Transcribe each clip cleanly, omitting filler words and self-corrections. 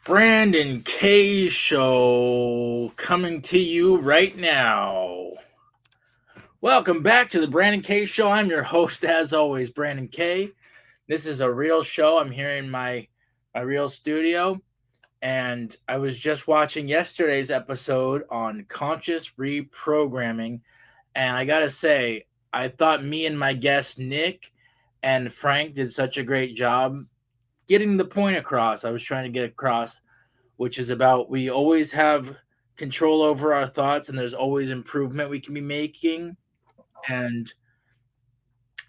Brandon K Show coming to you right now. Welcome back to the Brandon K Show. I'm your host, as always, Brandon K. This is a real show. I'm here in my real studio, and I was just watching yesterday's episode on conscious reprogramming, and I gotta say, I thought me and my guests Nick and Frank did such a great job getting the point across. I was trying to get across, which is about we always have control over our thoughts and there's always improvement we can be making, and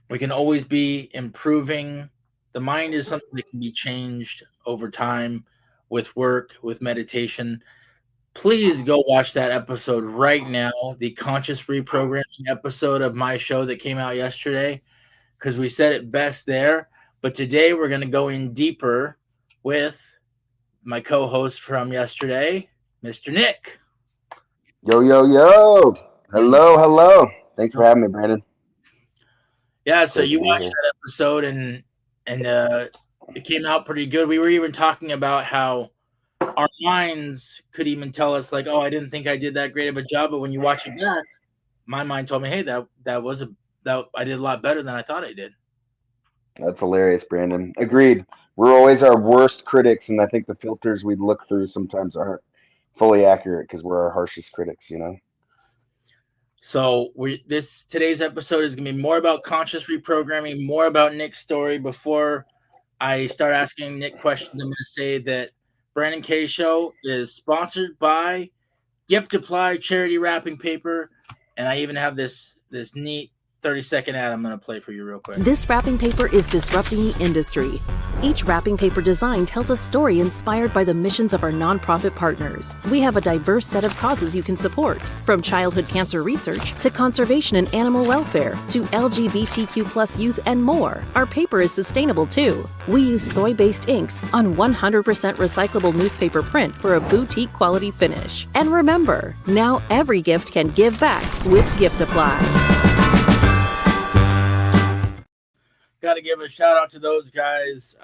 we can always be improving. The mind is something that can be changed over time with work, with meditation. Please go watch that episode right now, the conscious reprogramming episode of my show that came out yesterday, because we said it best there. But today we're going to go in deeper with my co-host from yesterday, Mr. Nick. Yo. Hello. Thanks for having me, Brandon. Yeah, so you watched that episode and it came out pretty good. We were even talking about how our minds could even tell us, like, oh, I didn't think I did that great of a job, but when you watch it back, my mind told me, hey, that I did a lot better than I thought I did. That's hilarious, Brandon. Agreed. We're always our worst critics, and I think the filters we look through sometimes aren't fully accurate because we're our harshest critics, So today's episode is gonna be more about conscious reprogramming, more about Nick's story. Before I start asking Nick questions, I'm gonna say that Brandon K Show is sponsored by Giftiply charity wrapping paper, and I even have this neat 30-second ad I'm going to play for you real quick. This wrapping paper is disrupting the industry. Each wrapping paper design tells a story inspired by the missions of our nonprofit partners. We have a diverse set of causes you can support, from childhood cancer research to conservation and animal welfare to LGBTQ plus youth and more. Our paper is sustainable too. We use soy-based inks on 100% recyclable newspaper print for a boutique quality finish. And remember, now every gift can give back with Giftiply. Got to give a shout out to those guys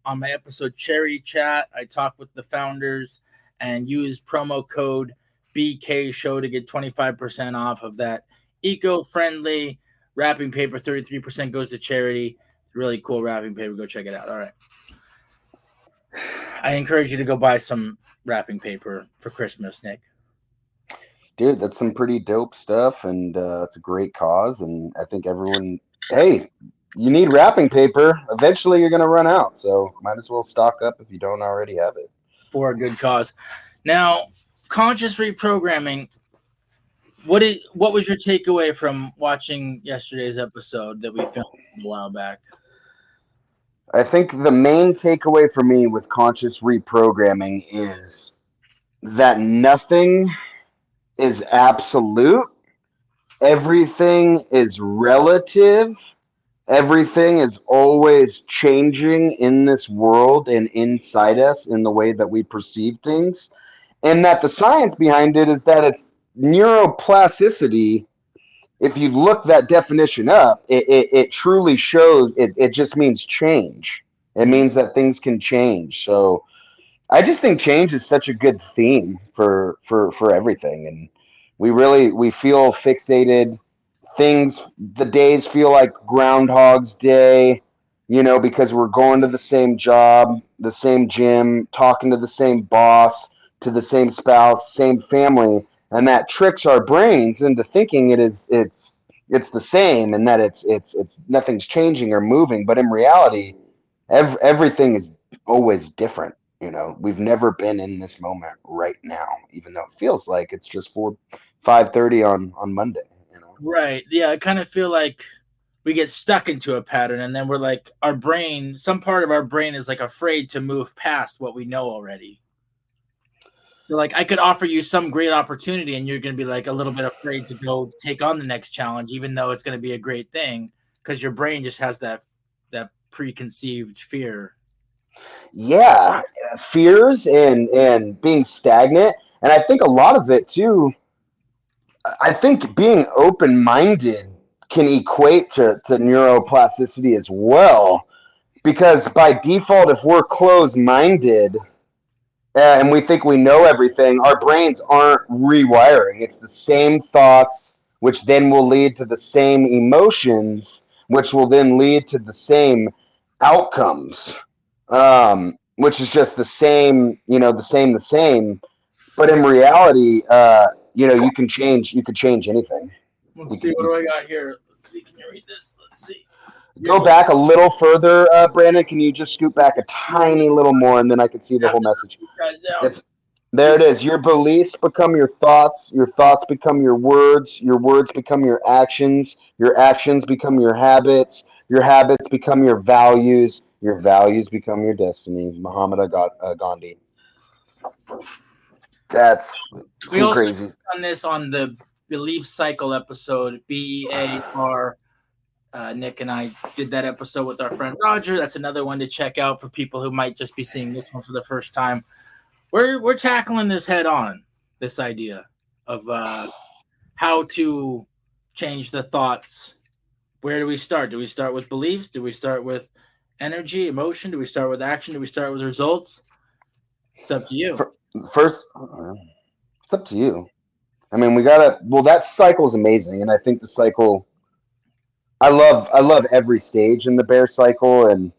on my episode Charity Chat. I talked with the founders and used promo code BK Show to get 25% off of that eco-friendly wrapping paper. 33% goes to charity. Really cool wrapping paper. Go check it out. All right. I encourage you to go buy some wrapping paper for Christmas, Nick. Dude, that's some pretty dope stuff, and it's a great cause, and I think everyone, hey, you need wrapping paper. Eventually, you're going to run out, so might as well stock up if you don't already have it. For a good cause. Now, conscious reprogramming, what was your takeaway from watching yesterday's episode that we filmed a while back? I think the main takeaway for me with conscious reprogramming is that nothing is absolute. Everything is relative. Everything is always changing in this world and inside us in the way that we perceive things. And that the science behind it is that it's neuroplasticity. If you look that definition up, it truly shows it just means change. It means that things can change. So I just think change is such a good theme for everything. And we feel fixated. The days feel like Groundhog's Day, because we're going to the same job, the same gym, talking to the same boss, to the same spouse, same family, and that tricks our brains into thinking it's the same and that it's nothing's changing or moving. But in reality, everything is always different. We've never been in this moment right now, even though it feels like it's just 5:30 on Monday. Right. Yeah, I kind of feel like we get stuck into a pattern, and then we're like, some part of our brain is like afraid to move past what we know already. So like I could offer you some great opportunity and you're going to be like a little bit afraid to go take on the next challenge, even though it's going to be a great thing, because your brain just has that preconceived fear. Yeah, fears and being stagnant. And I think a lot of it too, I think being open-minded can equate to neuroplasticity as well, because by default, if we're closed-minded, and we think we know everything. Our brains aren't rewiring. It's the same thoughts, which then will lead to the same emotions, which will then lead to the same outcomes. Which is just the same, the same. But in reality, you can change anything. Let's see, what do I got here? Let's see, can you read this? Let's see. Go back a little further, Brandon. Can you just scoot back a tiny little more, and then I can see the whole message? It's, there it is. Your beliefs become your thoughts become your words become your actions become your habits become your values become your destiny. Muhammad Gandhi. That's we some also crazy. On this on the Belief Cycle episode, BEAR. Nick and I did that episode with our friend Roger. That's another one to check out for people who might just be seeing this one for the first time. We're tackling this head on, this idea of how to change the thoughts. Where do we start? Do we start with beliefs? Do we start with energy, emotion? Do we start with action? Do we start with results? It's up to you. First, it's up to you. I mean, that cycle is amazing, and I think the cycle. I love every stage in the bear cycle, and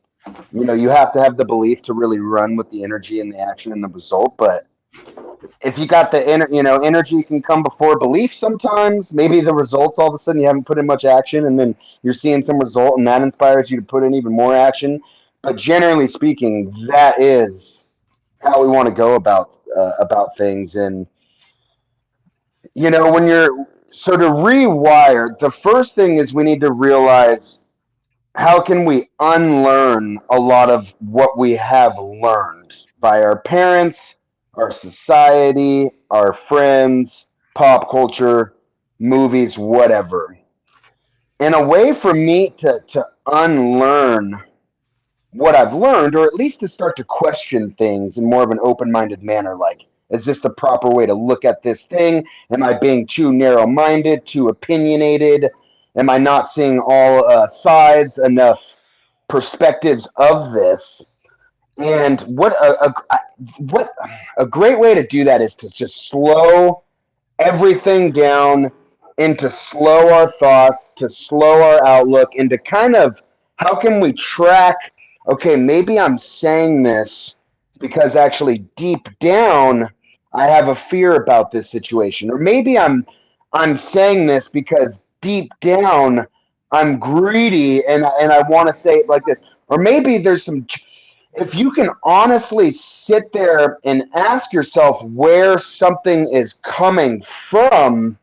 you have to have the belief to really run with the energy and the action and the result. But if you got the energy can come before belief sometimes. Maybe the results, all of a sudden you haven't put in much action, and then you're seeing some result, and that inspires you to put in even more action. But generally speaking, that is how we want to go about things. And when you're so to rewire, the first thing is we need to realize, how can we unlearn a lot of what we have learned by our parents, our society, our friends, pop culture, movies, whatever. And a way for me to unlearn what I've learned, or at least to start to question things in more of an open-minded manner, like, is this the proper way to look at this thing? Am I being too narrow-minded, too opinionated? Am I not seeing all sides, enough perspectives of this? And what a great way to do that is to just slow everything down, and to slow our thoughts, to slow our outlook, and to kind of, how can we track, okay, maybe I'm saying this because actually deep down I have a fear about this situation, or maybe I'm saying this because deep down I'm greedy and I want to say it like this, or maybe there's some. If you can honestly sit there and ask yourself where something is coming from,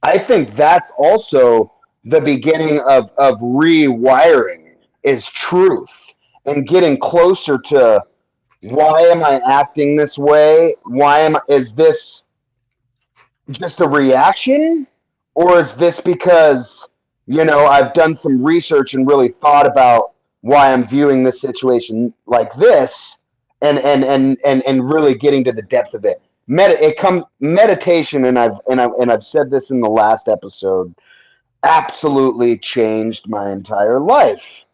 I think that's also the beginning of rewiring, is truth, and getting closer to, why am I acting this way? Is this just a reaction? Or is this because, I've done some research and really thought about why I'm viewing this situation like this, and really getting to the depth of it. Meditation, and I've said this in the last episode, absolutely changed my entire life,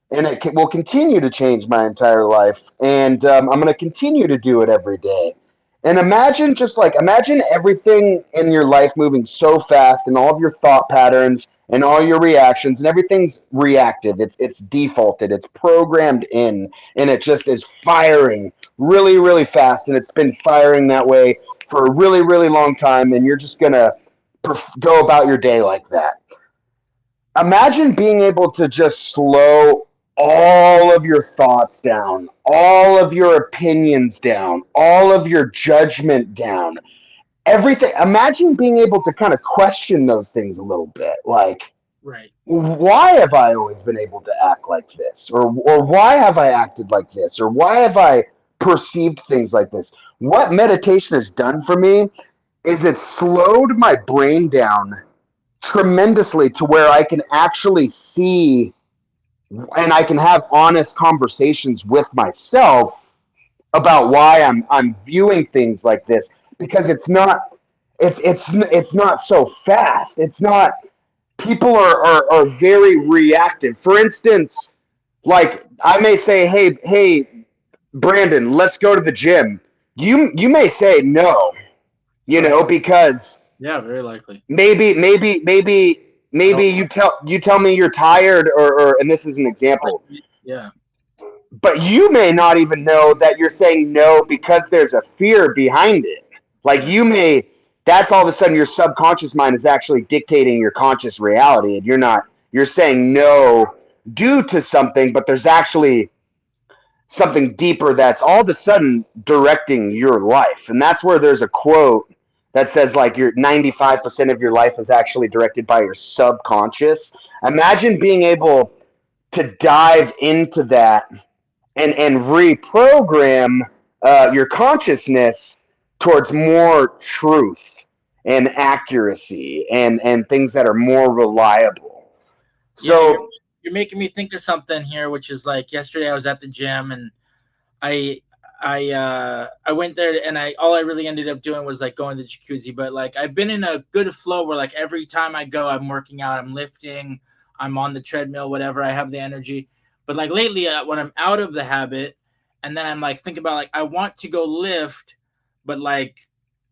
and will continue to change my entire life. And I'm going to continue to do it every day. And imagine everything in your life moving so fast, and all of your thought patterns and all your reactions, and everything's reactive. It's defaulted. It's programmed in, and it just is firing really, really fast. And it's been firing that way for a really, really long time. And you're just gonna go about your day like that. Imagine being able to just slow all of your thoughts down, all of your opinions down, all of your judgment down, everything. Imagine being able to kind of question those things a little bit, like, right, why have I always been able to act like this, or why have I acted like this, or why have I perceived things like this? What meditation has done for me is it slowed my brain down tremendously, to where I can actually see, and I can have honest conversations with myself about why I'm viewing things like this, because it's not so fast. It's not. People are very reactive. For instance, like, I may say, hey Brandon, let's go to the gym. you may say no, because Yeah, very likely. maybe you tell me you're tired, or and this is an example. Yeah. But you may not even know that you're saying no because there's a fear behind it. Like that's all of a sudden your subconscious mind is actually dictating your conscious reality, and you're saying no due to something, but there's actually something deeper that's all of a sudden directing your life. And that's where there's a quote that says like your 95% of your life is actually directed by your subconscious. Imagine being able to dive into that and reprogram your consciousness towards more truth and accuracy and things that are more reliable. So you're making me think of something here, which is like yesterday I was at the gym and I I went there and all I really ended up doing was like going to the jacuzzi. But like I've been in a good flow where like every time I go, I'm working out, I'm lifting, I'm on the treadmill, whatever. I have the energy. But like lately, when I'm out of the habit, and then I'm like thinking about like I want to go lift, but like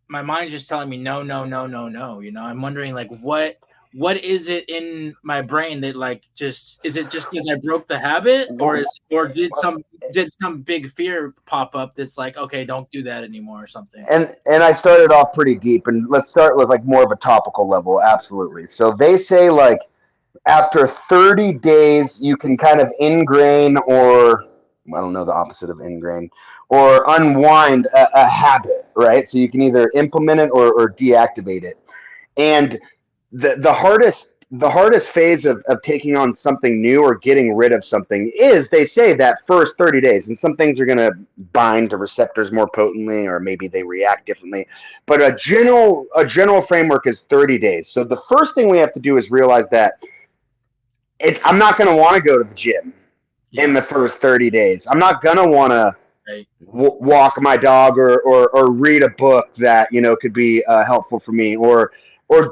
my mind's just telling me no, no, no, no, no. I'm wondering like what is it in my brain that like just is it just because I broke the habit, or did some big fear pop up that's like, okay, don't do that anymore or something. And I started off pretty deep, and let's start with like more of a topical level. Absolutely. So they say like after 30 days you can kind of ingrain, or I don't know the opposite of ingrain, or unwind a habit, right? So you can either implement it or deactivate it. And the hardest phase of taking on something new or getting rid of something is, they say, that first 30 days. And some things are going to bind to receptors more potently, or maybe they react differently. But a general framework is 30 days. So the first thing we have to do is realize that I'm not going to want to go to the gym in the first 30 days. I'm not going to want to walk my dog, or read a book that could be helpful for me, or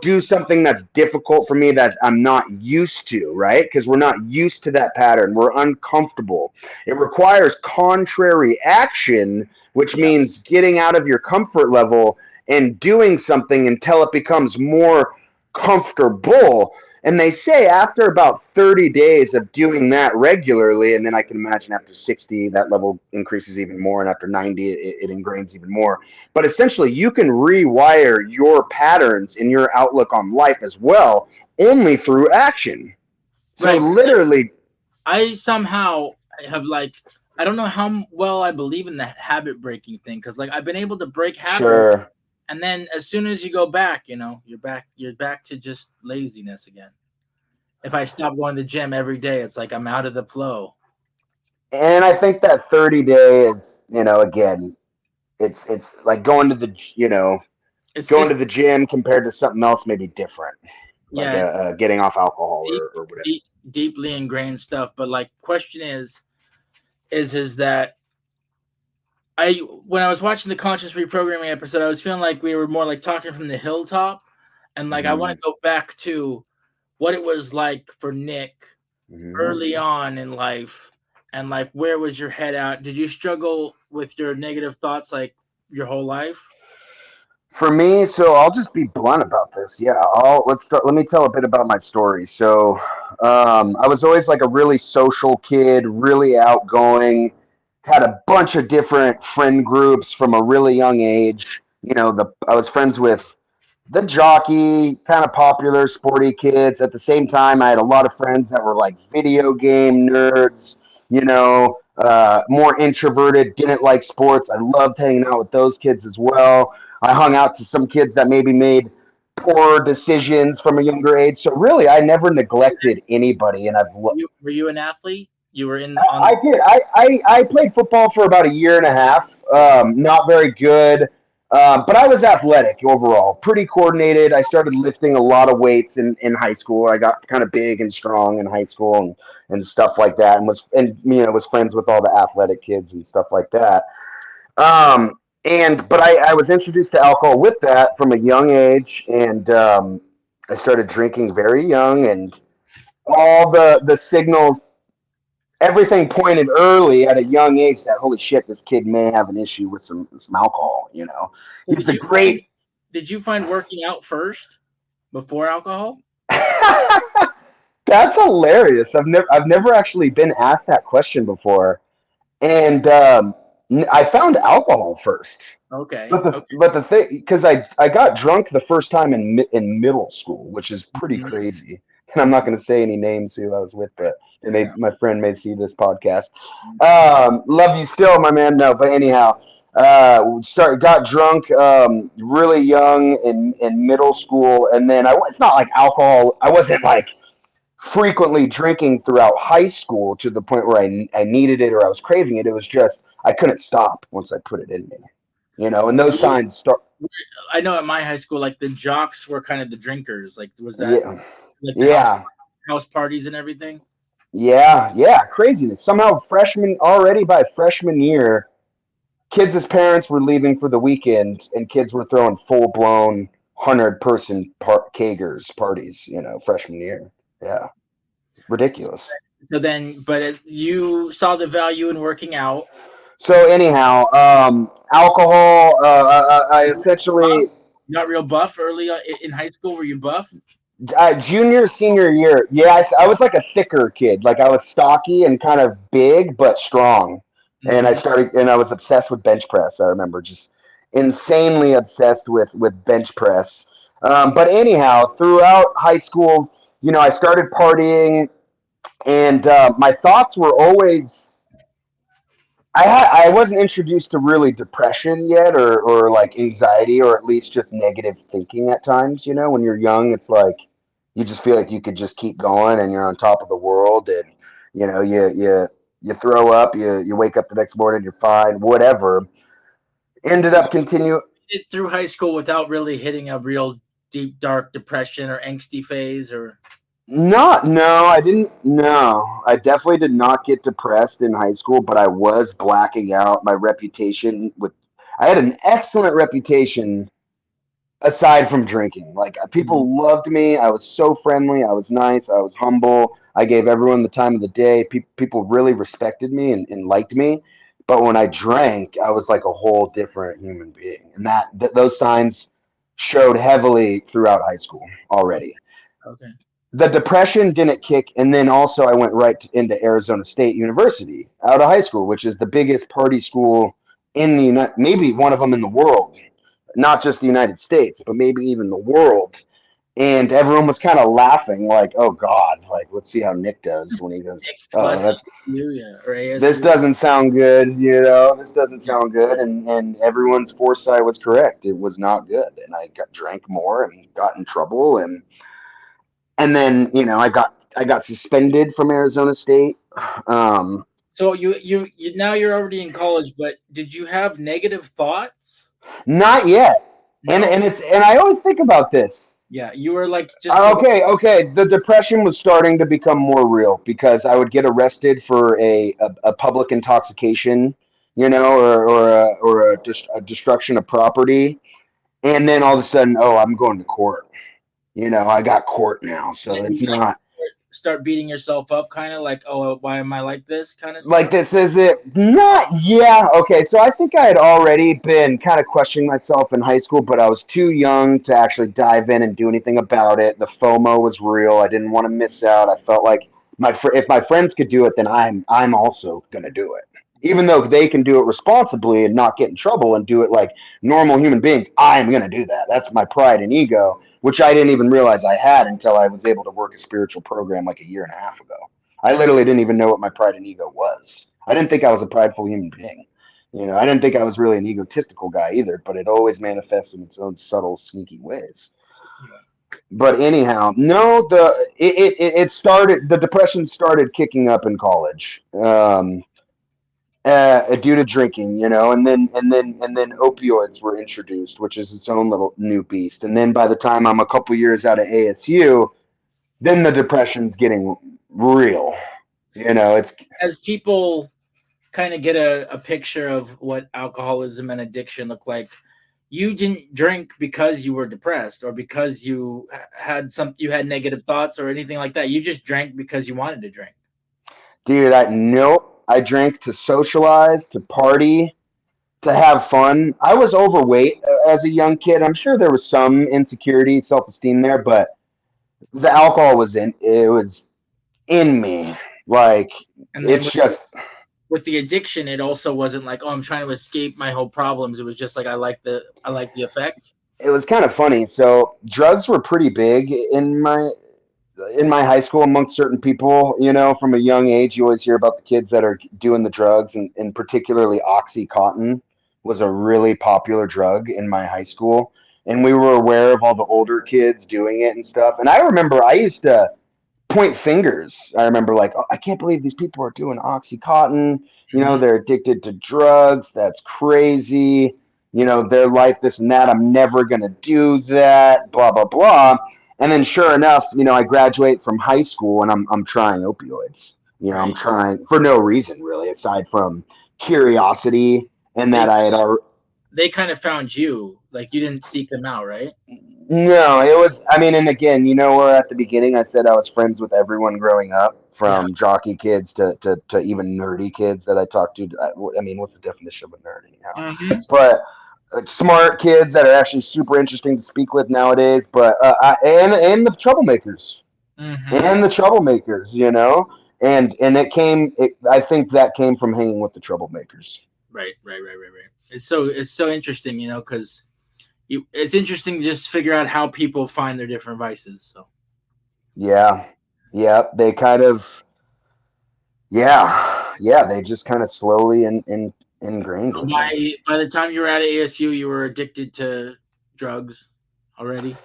do something that's difficult for me that I'm not used to, right? Because we're not used to that pattern. We're uncomfortable. It requires contrary action, which means getting out of your comfort level and doing something until it becomes more comfortable. And they say after about 30 days of doing that regularly, and then I can imagine after 60, that level increases even more, and after 90, it ingrains even more. But essentially, you can rewire your patterns in your outlook on life as well, only through action. So literally, I somehow have like, I don't know how well I believe in that habit breaking thing, because like I've been able to break habits. Sure. And then as soon as you go back, you're back to just laziness again. If I stop going to the gym every day, it's like I'm out of the flow. And I think that 30-day is, again, it's like going to the gym compared to something else maybe different, like getting off alcohol or whatever. Deeply ingrained stuff. But like, question is that when I was watching the conscious reprogramming episode, I was feeling like we were more like talking from the hilltop, and like I want to go back to what it was like for Nick early on in life, and like where was your head at? Did you struggle with your negative thoughts like your whole life? For me, so I'll just be blunt about this. Yeah, let's start. Let me tell a bit about my story. So, I was always like a really social kid, really outgoing, had a bunch of different friend groups from a really young age. I was friends with the jockey, kind of popular, sporty kids. At the same time, I had a lot of friends that were like video game nerds, more introverted, didn't like sports. I loved hanging out with those kids as well. I hung out to some kids that maybe made poor decisions from a younger age. So really, I never neglected anybody. And were you an athlete? You were in. I did. I played football for about a year and a half. Not very good. But I was athletic overall, pretty coordinated. I started lifting a lot of weights in high school. I got kind of big and strong in high school and stuff like that, and was friends with all the athletic kids and stuff like that. But I was introduced to alcohol with that from a young age, and I started drinking very young, and all the signals everything pointed early at a young age that holy shit, this kid may have an issue with some alcohol. So He's the great. did you find working out first before alcohol? That's hilarious. I've never actually been asked that question before, and I found alcohol first. Okay. But the thing, because I got drunk the first time in middle school, which is pretty Mhm. crazy. And I'm not going to say any names who I was with, but Yeah. my friend may see this podcast. Love you still, my man. No, but anyhow, got drunk really young in middle school, and then it's not like alcohol. I wasn't like frequently drinking throughout high school to the point where I needed it or I was craving it. It was just I couldn't stop once I put it in me. And those signs start. I know at my high school, like the jocks were kind of the drinkers. Like, was that Yeah, like the yeah, house parties and everything? yeah. Craziness. Somehow, already by freshman year, kids' parents were leaving for the weekend, and kids were throwing full blown 100-person kegers parties. Freshman year. Yeah, ridiculous. So then, you saw the value in working out. So anyhow, alcohol. I essentially Buff? You got real buff early in high school. Were you buff? junior senior year. Yeah, I was like a thicker kid. Like I was stocky and kind of big but strong. And Mm-hmm. I was obsessed with bench press. I remember just insanely obsessed with bench press. But anyhow, throughout high school, I started partying, and my thoughts were always I wasn't introduced to really depression yet, or like anxiety, or at least just negative thinking at times. When you're young, it's like you just feel like you could just keep going and you're on top of the world, and you throw up, you wake up the next morning, you're fine, whatever. Ended So up continue. it through high school without really hitting a real deep, dark depression or angsty phase, or Not, no, I didn't. No, I definitely did not get depressed in high school, but I was blacking out. I had an excellent reputation aside from drinking. Like Mhm. people loved me. I was so friendly. I was nice. I was humble. I gave everyone the time of the day. People really respected me and liked me. But when I drank, I was like a whole different human being, and those signs showed heavily throughout high school already. Okay. The depression didn't kick, and then also I went into Arizona State University out of high school, which is the biggest party school in the maybe one of them in the world, not just the United States, but maybe even the world. And everyone was kind of laughing, like, "Oh God, like let's see how Nick does when he goes." Nick Oh, plus that's ASU, yeah, or this ASU. doesn't sound good, This doesn't Yeah. sound good, and everyone's foresight was correct. It was not good, and I drank more and got in trouble, and then I got suspended from Arizona State. Um, So you now you're already in college, but did you have negative thoughts? Not yet, No. and I always think about this. Yeah, you were like just the Okay. The depression was starting to become more real because I would get arrested for a public intoxication, or a destruction of property, and then all of a sudden, oh, I'm going to court. I got court now, so then you it's like not. start beating yourself up, kind of like, oh, why am I like this, kind of Like stuff. this is it. Not yeah. Okay, so I think I had already been kind of questioning myself in high school, but I was too young to actually dive in and do anything about it. The FOMO was real. I didn't want to miss out. I felt like if my friends could do it, then I'm also gonna do it. Yeah. Even though they can do it responsibly and not get in trouble and do it like normal human beings, I'm gonna do that. That's my pride and ego, which I didn't even realize I had until I was able to work a spiritual program like a year and a half ago. I literally didn't even know what my pride and ego was. I didn't think I was a prideful human being. I didn't think I was really an egotistical guy either, but it always manifests in its own subtle, sneaky ways. Yeah. But anyhow, no, it started. The depression started kicking up in college, due to drinking, and then opioids were introduced, which is its own little new beast. And then by the time I'm a couple years out of ASU, then the depression's getting real. It's As people kind of get a picture of what alcoholism and addiction look like, you didn't drink because you were depressed or because you had negative thoughts or anything like that. You just drank because you wanted to drink. Dude, nope. I drank to socialize, to party, to have fun. I was overweight as a young kid. I'm sure there was some insecurity, self-esteem there, but the alcohol was in me. Like And then it's just with the addiction, it also wasn't like, oh, I'm trying to escape my whole problems. It was just like I like the effect. it was kind of funny. So drugs were pretty big in my high school amongst certain people. You know, from a young age, you always hear about the kids that are doing the drugs, and particularly OxyContin was a really popular drug in my high school. And we were aware of all the older kids doing it and stuff. And I remember I used to point fingers. I remember like, oh, I can't believe these people are doing OxyContin. You know, Mm-hmm. they're addicted to drugs. That's crazy. You know, their life, this and that. I'm never gonna do that. Blah blah blah. And then, sure enough, you know, I graduate from high school and I'm trying opioids. You know, I'm Right. trying for no reason really, aside from curiosity and They that I had already. they kind of found you. Like you didn't seek them out, right? No, it was. I mean, and again, you know, where at the beginning I said I was friends with everyone growing up, Yeah. from jockey kids to even nerdy kids that I talked to. I mean, what's the definition of a nerd anyhow? Mm-hmm. But smart kids that are actually super interesting to speak with nowadays. But and the troublemakers Mm-hmm. and the troublemakers, you know, and it came. I think that came from hanging with the troublemakers. Right. It's so interesting, you know, because it's interesting to just figure out how people find their different vices. So Yeah, yeah, they kind of. Yeah, they just kind of slowly ingrained with me. by the time you were at ASU, you were addicted to drugs already.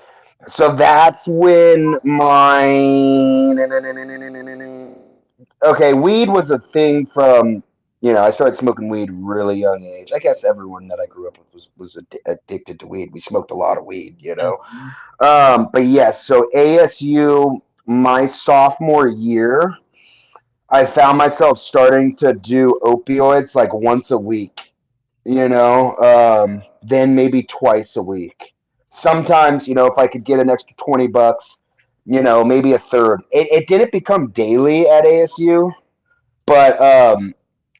So that's when my okay, weed was a thing from I started smoking weed really young age. I guess everyone that I grew up with was addicted to weed. We smoked a lot of weed, you know. Mm-hmm. But yes, so ASU my sophomore year, I found myself starting to do opioids like once a week. Then maybe twice a week. Sometimes, if I could get an extra $20, maybe a third. It didn't become daily at ASU, but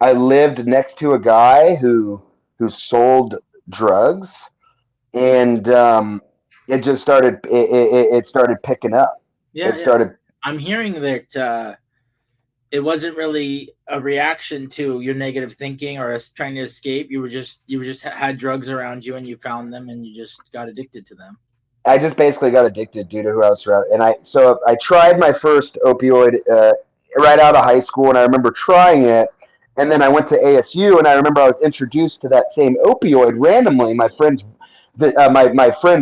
I lived next to a guy who sold drugs, and it just it started picking up. Yeah, It yeah. started. I'm hearing that it wasn't really a reaction to your negative thinking or us trying to escape. You were just had drugs around you and you found them and you just got addicted to them. I just basically got addicted due to who I was surrounded. And I tried my first opioid right out of high school, and I remember trying it. And then I went to ASU, and I remember I was introduced to that same opioid randomly. My friend's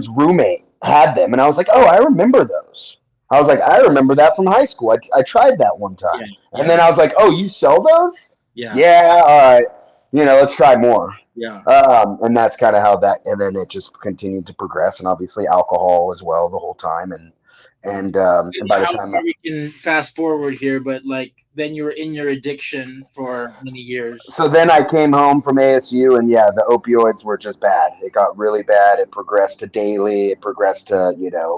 roommate had them, and I was like, oh, I remember those. I was like, I remember that from high school. I tried that one Yeah, time, and yeah, then I was like, oh, you sell those? yeah, Yeah, all right. Let's try more. yeah. And that's kind of how that, and then it just continued to progress, and obviously alcohol as well the whole time, and by the How time, far we can fast forward here, but like then you were in your addiction for many years. so then I came home from ASU, and yeah, the opioids were just bad. It got really bad. It progressed to daily. It progressed to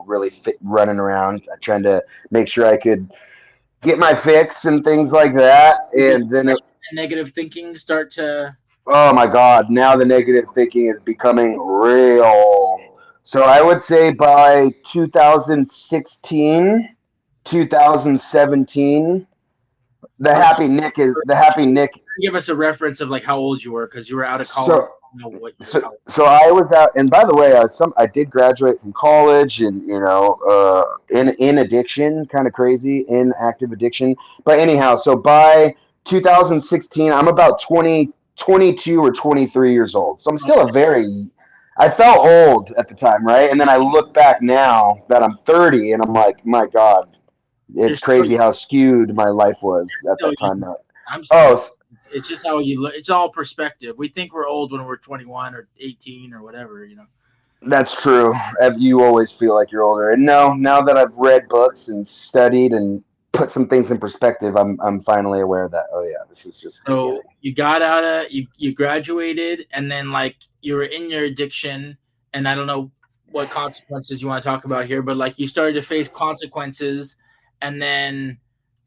really running around trying to make sure I could get my fix and things like that, Did and then depression and negative thinking start to? oh my God, now the negative thinking is becoming real. So I would say by 2016, 2017, the happy Nick. Give us a reference of like how old you were because you were out of college. So You know what your so college. so I was out, and by the way, I did graduate from college, and in addiction, kind of crazy, in active addiction. But anyhow, so by 2016, I'm about 22 or 23 years old. So I'm still I felt old at the time, right? And then I look back now that I'm 30, and I'm like, my God, You're it's still, crazy how skewed my life was at still that time. young. Now, I'm still. oh, It's just how you look. It's all perspective. We think we're old when we're 21 or 18 or whatever, you know. that's true. You always feel like you're older. And no, now that I've read books and studied and put some things in perspective, I'm finally aware that, oh yeah, this is just the beginning. So you got out of you graduated and then like you were in your addiction and I don't know what consequences you want to talk about here, but like you started to face consequences and then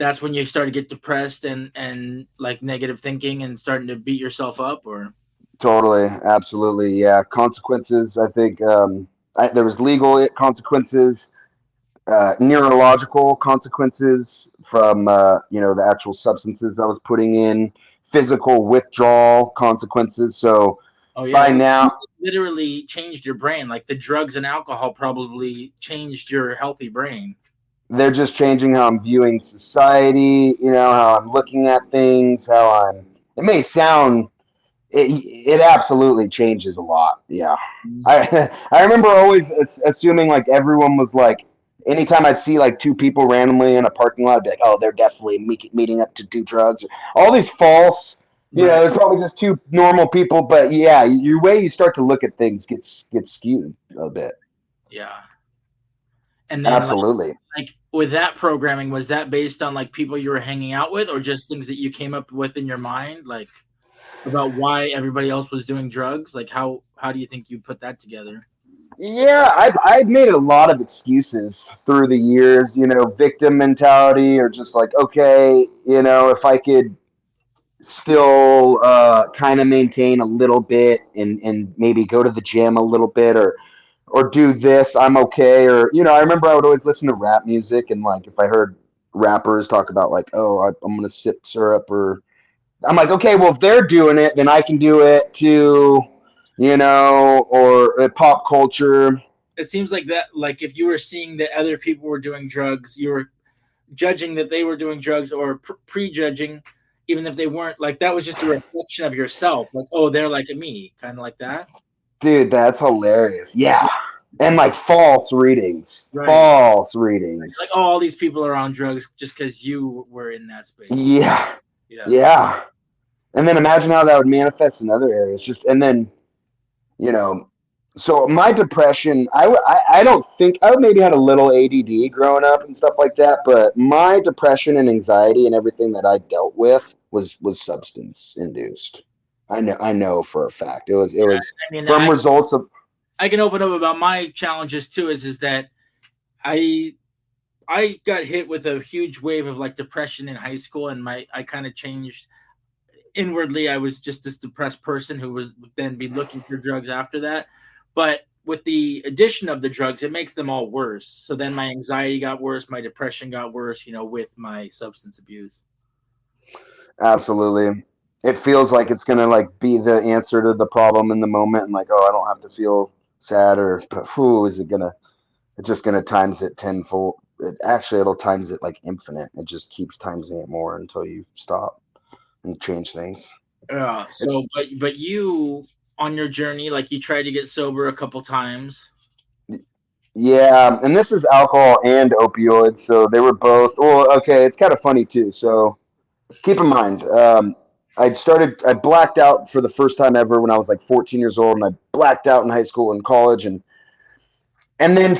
that's when you start to get depressed and like negative thinking and starting to beat yourself up, or Totally, absolutely, yeah. Consequences. I think there was legal consequences, neurological consequences from the actual substances I was putting in, physical withdrawal consequences. So oh yeah, by it now, literally changed your brain. Like the drugs and alcohol probably changed your healthy brain. they're just changing how I'm viewing society. How I'm looking at things. How I'm. It may sound it absolutely changes a lot. Yeah, I remember always assuming like everyone was like. Anytime I'd see like two people randomly in a parking lot, I'd be like, "Oh, they're definitely meeting up to do drugs." All these false, Right. it's probably just two normal people. But yeah, your way you start to look at things gets skewed a bit. Yeah. And then Absolutely. like with that programming, was that based on like people you were hanging out with, or just things that you came up with in your mind, like about why everybody else was doing drugs? Like how do you think you put that together? Yeah, I've made a lot of excuses through the years, victim mentality or just like, okay, if I could still kind of maintain a little bit and maybe go to the gym a little bit or do this, I'm okay. Or, I remember I would always listen to rap music and like if I heard rappers talk about like, oh, I'm going to sip syrup or I'm like, okay, well, if they're doing it, then I can do it too, or pop culture. It seems like that, like if you were seeing that other people were doing drugs, you were judging that they were doing drugs, or prejudging, even if they weren't. Like that was just a reflection of yourself. Like, oh, they're like me, kind of like that. Dude, that's hilarious. Yeah. And like false readings. Right. False Like, readings. oh, all these people are on drugs just because you were in that space. Yeah. Yeah. Yeah. And then imagine how that would manifest in other areas. Just and then, you know, so my depression, I don't think I maybe had a little ADD growing up and stuff like that, but my depression and anxiety and everything that I dealt with was substance induced. I know for a fact. It was I mean, from results of I can open up about my challenges too. Is that I I got hit with a huge wave of like depression in high school, and I kind of changed inwardly. I was just this depressed person who would then be looking for drugs after that. But with the addition of the drugs, it makes them all worse. So then my anxiety got worse, my depression got worse, with my substance abuse. absolutely. It feels like it's gonna like be the answer to the problem in the moment, and like, oh, I don't have to feel sad or, but who is it gonna? It's just gonna times it tenfold. It'll times it like infinite. It just keeps timesing it more until you stop and change things. Yeah. It, So, but you on your journey, like you tried to get sober a couple times. yeah, and this is alcohol and opioids, so they were both. Well, okay, it's kind of funny too. So keep in mind, I blacked out for the first time ever when I was like 14 years old, and I blacked out in high school and college, and then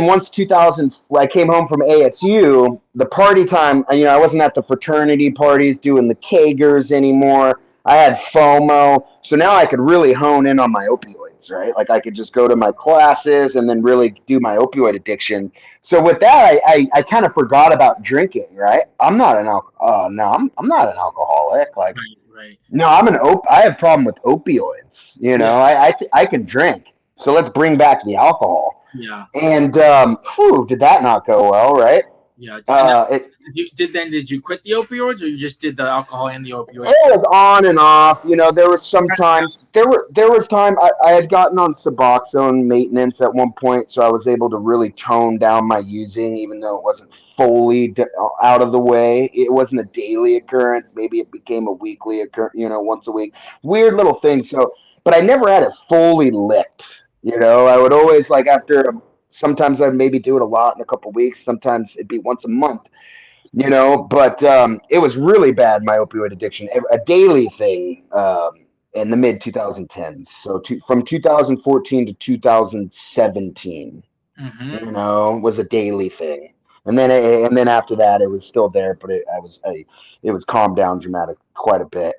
once 2000, when I came home from ASU, the party time, I wasn't at the fraternity parties doing the kegers anymore. I had FOMO, so now I could really hone in on my opioids, right? Like I could just go to my classes and then really do my opioid addiction. So with that, I kind of forgot about drinking, right? I'm not no, I'm not an alcoholic. Like Right. Right. no, I have problem with opioids. Yeah. I can drink. So let's bring back the alcohol. Yeah. And did that not go well, right? Yeah. And It did you quit the opioids, or you just did the alcohol and the opioids? it was on and off. There was sometimes there was time I had gotten on Suboxone maintenance at one point, so I was able to really tone down my using, even though it wasn't fully out of the way. It wasn't a daily occurrence. Maybe it became a weekly occurrence, once a week. Weird little thing. So, but I never had it fully licked. I would always like after. Sometimes I'd maybe do it a lot in a couple weeks. Sometimes it'd be once a month. But it was really bad, my opioid addiction, a daily thing in the mid 2010s. So from 2014 to 2017, Mm-hmm. was a daily thing. And then after that, it was still there, but it was calmed down dramatic quite a bit.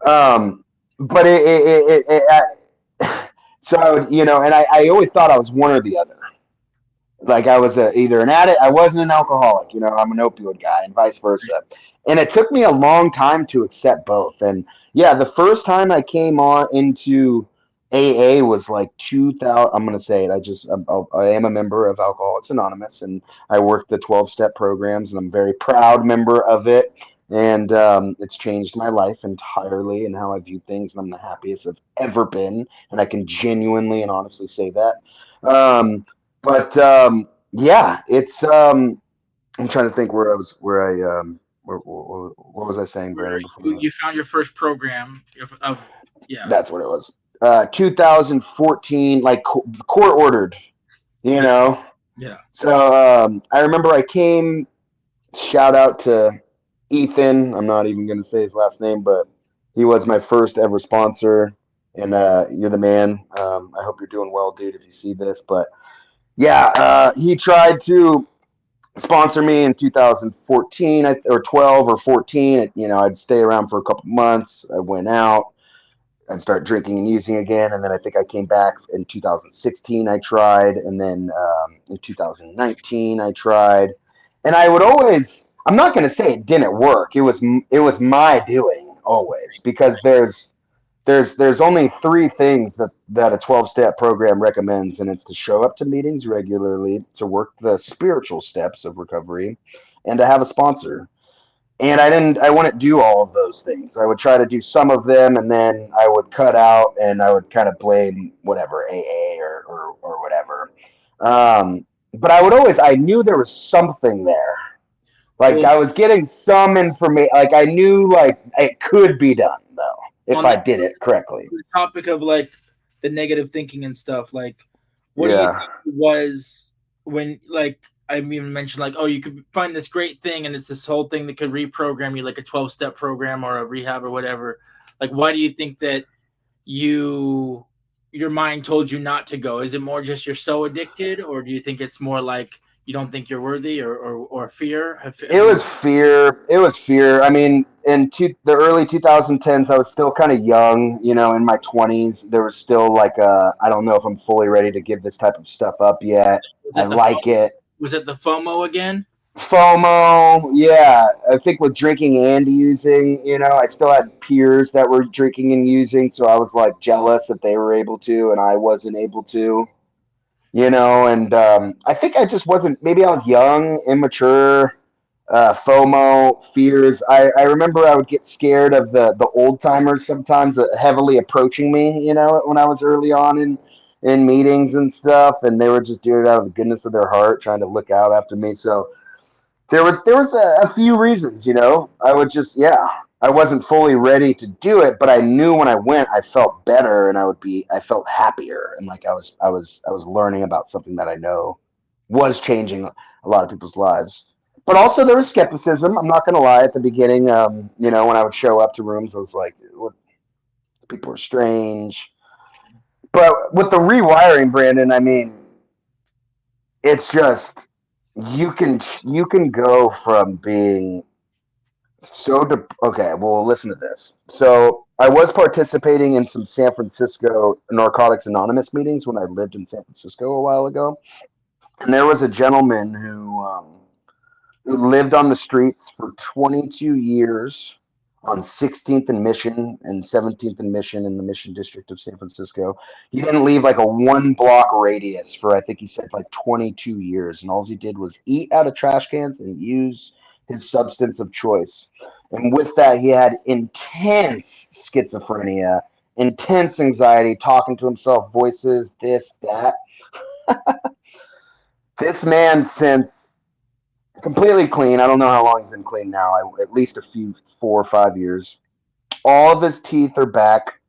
But so I would, and I always thought I was one or the other. Like I was either an addict, I wasn't an alcoholic, I'm an opioid guy, and vice versa. And it took me a long time to accept both. And yeah, the first time I came on into AA was like 2000. I'm gonna say it. I am a member of Alcoholics Anonymous, and I work the 12-step programs, and I'm a very proud member of it. And it's changed my life entirely and how I view things, and I'm the happiest I've ever been, and I can genuinely and honestly say that. But yeah, it's I'm trying to think what was I saying, Brandon, before that? You found your first program of yeah. That's what it was. 2014, like court ordered, you Yeah. know. Yeah. So I remember I came. Shout out to Ethan. I'm not even going to say his last name, but he was my first ever sponsor, and you're the man. I hope you're doing well, dude. If you see this, but yeah, he tried to sponsor me in 2014 or 12 or 14. I'd stay around for a couple months. I went out. I'd start drinking and using again, and then I think I came back in 2016. I tried, and then in 2019 I tried, and I would always. I'm not going to say it didn't work. It was my doing always, because there's only three things that a 12-step program recommends, and it's to show up to meetings regularly, to work the spiritual steps of recovery, and to have a sponsor. And I wouldn't do all of those things. I would try to do some of them, and then I would cut out, and I would kind of blame whatever, AA or whatever. But I knew there was something there. Like Well, I was getting some information. Like I knew like it could be done though if on I did it correctly. the topic of like the negative thinking and stuff, like what do you Yeah. think it was when like I even mentioned like, oh, you could find this great thing and it's this whole thing that could reprogram you like a 12-step program or a rehab or whatever. Like why do you think that your mind told you not to go? Is it more just you're so addicted, or do you think it's more like you don't think you're worthy, or fear? It was fear. It was fear. I mean, the early 2010s, I was still kind of young, in my 20s. There was still like I don't know if I'm fully ready to give this type of stuff up yet. was I it the like it. was it the FOMO again? FOMO, yeah. I think with drinking and using, I still had peers that were drinking and using, so I was like jealous that they were able to and I wasn't able to. And I think I just wasn't, maybe I was young, immature, FOMO, fears. I remember I would get scared of the old timers sometimes heavily approaching me, when I was early on in meetings and stuff, and they were just doing it out of the goodness of their heart, trying to look out after me. So there was a few reasons, I would just, yeah, I wasn't fully ready to do it, but I knew when I went, I felt better, and I felt happier, and like I was learning about something that I know was changing a lot of people's lives. But also there was skepticism. I'm not gonna lie. At the beginning, when I would show up to rooms, I was like, "What? People are strange." But with the rewiring, Brandon, I mean, it's just you can go from being okay, well, listen to this. So I was participating in some San Francisco Narcotics Anonymous meetings when I lived in San Francisco a while ago, and there was a gentleman who lived on the streets for 22 years on 16th and Mission and 17th and Mission in the Mission District of San Francisco. He didn't leave like a 1 block radius for, I think he said, like 22 years. And all he did was eat out of trash cans and use his substance of choice. And with that, he had intense schizophrenia, intense anxiety, talking to himself, voices, this, that. This man, since completely clean. I don't know how long he's been clean now. At least a few, 4 or 5 years. All of his teeth are back.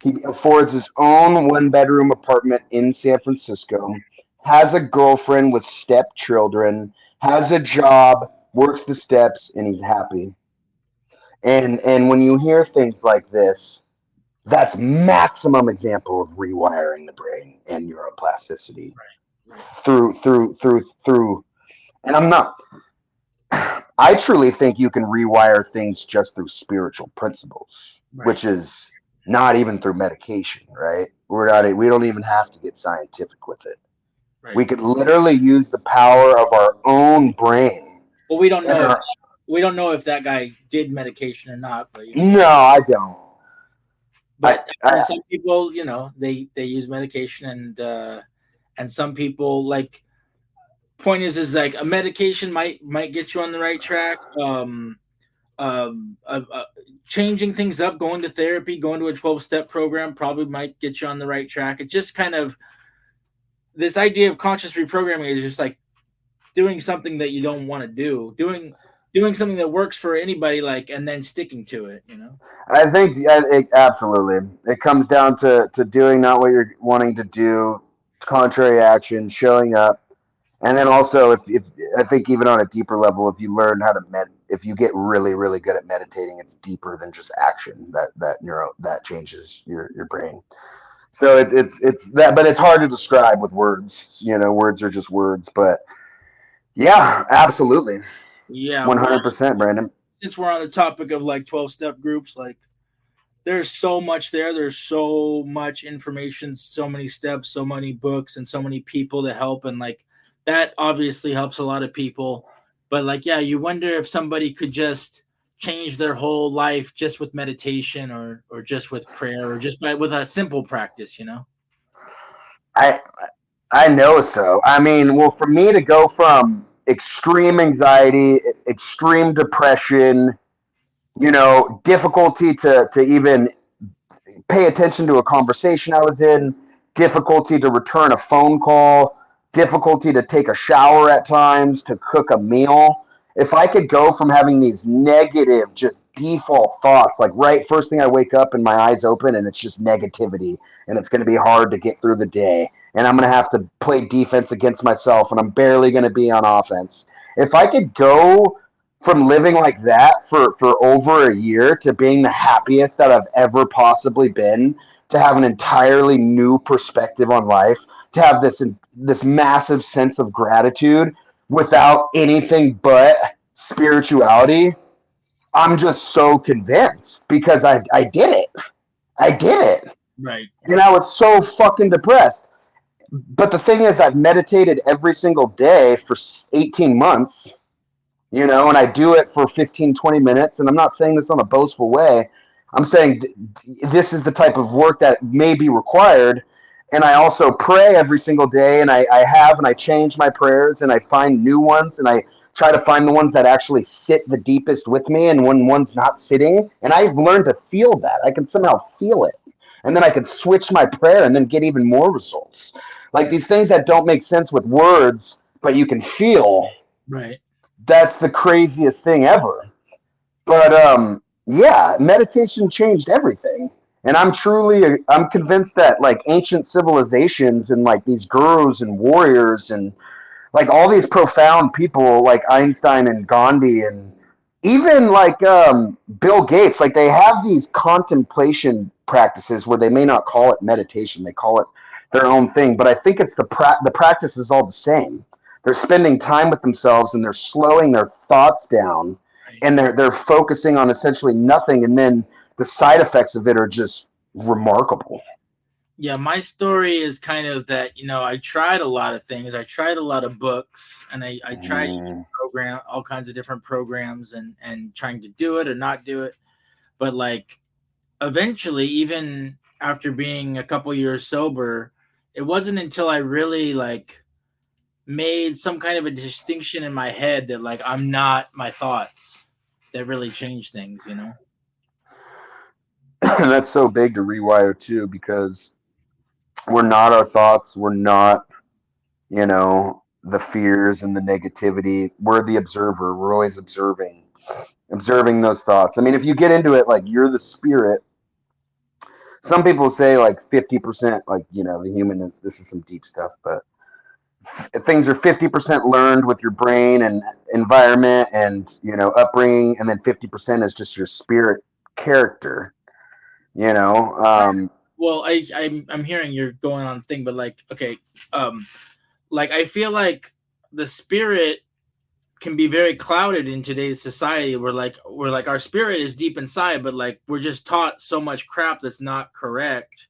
He affords his own one-bedroom apartment in San Francisco. Has a girlfriend with stepchildren. Has a job. Works the steps, and he's happy. And when you hear things like this, that's maximum example of rewiring the brain and neuroplasticity Right. through. And I'm not. I truly think you can rewire things just through spiritual principles, Right. which is not even through medication, right? We don't even have to get scientific with it. We could literally use the power of our own brain. Well, we don't And know. We don't know if that guy did medication or not, but no, I don't. But some people, they use medication, and some people like. Point is like a medication might get you on the right track. Changing things up, going to therapy, going to a 12-step program probably might get you on the right track. It's just kind of this idea of conscious reprogramming is just like doing something that you don't want to do, doing something that works for anybody, like, and then sticking to it. I think absolutely. It comes down to doing not what you're wanting to do, contrary action, showing up. And then also, if I think even on a deeper level, if you learn how to if you get really, really good at meditating, it's deeper than just action that changes your brain. So it's that, but it's hard to describe with words. Words are just words. But yeah, absolutely, Yeah, 100%, Brandon. Since we're on the topic of like 12-step groups, like there's so much there. There's so much information, so many steps, so many books, and so many people to help, and like. That obviously helps a lot of people, but like, yeah, you wonder if somebody could just change their whole life just with meditation or just with prayer or just with a simple practice, I know so. I mean, well, for me to go from extreme anxiety, extreme depression, difficulty to even pay attention to a conversation I was in, difficulty to return a phone call, difficulty to take a shower at times, to cook a meal. If I could go from having these negative, just default thoughts, like right first thing I wake up and my eyes open and it's just negativity and it's going to be hard to get through the day and I'm going to have to play defense against myself and I'm barely going to be on offense. If I could go from living like that for over a year to being the happiest that I've ever possibly been, to have an entirely new perspective on life, to have this massive sense of gratitude without anything but spirituality, I'm just so convinced because I did it. I did it. Right. And I was so fucking depressed. But the thing is, I've meditated every single day for 18 months. And I do it for 15, 20 minutes. And I'm not saying this on a boastful way. I'm saying this is the type of work that may be required. And I also pray every single day. And I change my prayers and I find new ones. And I try to find the ones that actually sit the deepest with me. And when one's not sitting, and I've learned to feel that. I can somehow feel it. And then I can switch my prayer and then get even more results. Like these things that don't make sense with words, but you can feel. Right. That's the craziest thing ever. But yeah, meditation changed everything. And I'm convinced that like ancient civilizations and like these gurus and warriors and like all these profound people like Einstein and Gandhi and even like Bill Gates, like they have these contemplation practices where they may not call it meditation, they call it their own thing, but I think it's the practice is all the same. They're spending time with themselves and they're slowing their thoughts down and they're focusing on essentially nothing, and then the side effects of it are just remarkable. Yeah, my story is kind of that, I tried a lot of things. I tried a lot of books and I tried all kinds of different programs and trying to do it or not do it. But like eventually, even after being a couple years sober, it wasn't until I really like made some kind of a distinction in my head that like I'm not my thoughts that really changed things, And that's so big to rewire too, because we're not our thoughts. We're not, the fears and the negativity. We're the observer. We're always observing those thoughts. I mean, if you get into it, like you're the spirit. Some people say like 50%, like, the human is, this is some deep stuff, but things are 50% learned with your brain and environment and, upbringing. And then 50% is just your spirit character, Well, I'm hearing you're going on thing, but like, okay. Like I feel like the spirit can be very clouded in today's society where like our spirit is deep inside, but like we're just taught so much crap that's not correct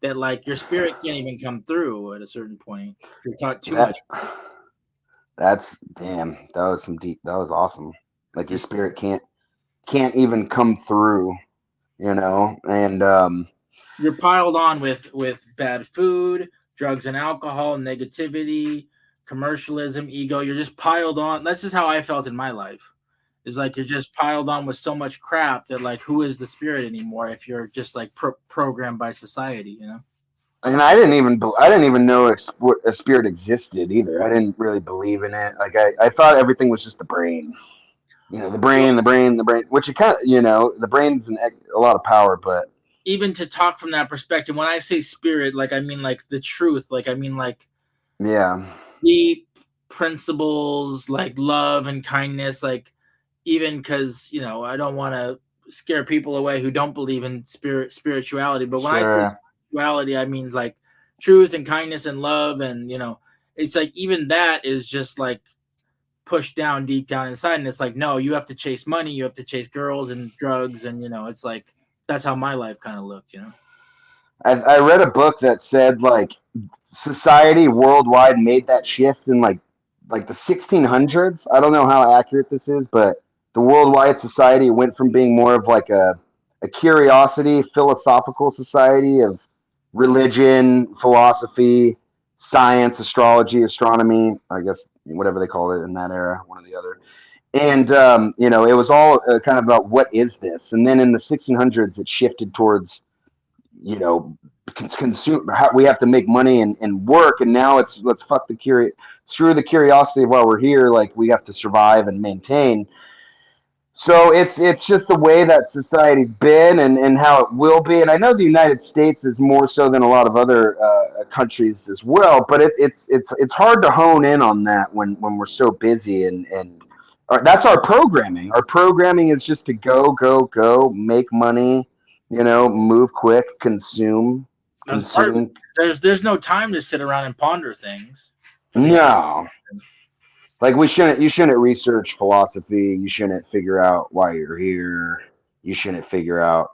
that like your spirit can't even come through at a certain point if you're taught too much. That that's damn. That was some deep. That was awesome. Like your spirit can't even come through, and You're piled on with bad food, drugs and alcohol, negativity, commercialism, ego. You're just piled on. That's just how I felt in my life. It's like you're just piled on with so much crap that like who is the spirit anymore if you're just like programmed by society, you know? and I didn't even know a spirit existed either. I didn't really believe in it. Like I thought everything was just the brain. The brain, the brain, the brain. Which it kind of, the brain's a lot of power, but Even to talk from that perspective, when I say spirit, like I mean like the truth, like I mean like yeah, deep principles like love and kindness, like even because I don't want to scare people away who don't believe in spirituality, but when I say sure. spirituality I mean like truth and kindness and love, and it's like even that is just like pushed down deep down inside, and it's like no, you have to chase money, you have to chase girls and drugs, and it's like that's how my life kind of looked. I read a book that said like society worldwide made that shift in like the 1600s. I don't know how accurate this is, but the worldwide society went from being more of like a curiosity, philosophical society of religion, philosophy, science, astrology, astronomy, I guess whatever they called it in that era, one or the other. And it was all kind of about what is this, and then in the 1600s it shifted towards you know consume. We have to make money and work, and now it's let's fuck screw the curiosity of while we're here. Like we have to survive and maintain. So it's just the way that society's been and how it will be. And I know the United States is more so than a lot of other countries as well. But it's hard to hone in on that when we're so busy and that's our programming. Our programming is just to go, make money, move quick, That's part of it. consume. There's no time to sit around and ponder things for the No, like you shouldn't research philosophy. You shouldn't figure out why you're here. You shouldn't figure out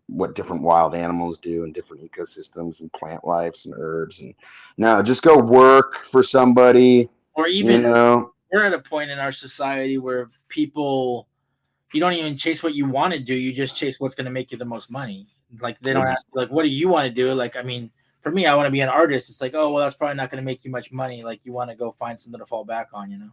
what different wild animals do in different ecosystems and plant lives and herbs. And no, just go work for somebody. or you even know we're at a point in our society where people, you don't even chase what you want to do, you just chase what's going to make you the most money. Like they don't ask like what do you want to do, like I mean for me I want to be an artist, it's like oh well that's probably not going to make you much money, like you want to go find something to fall back on.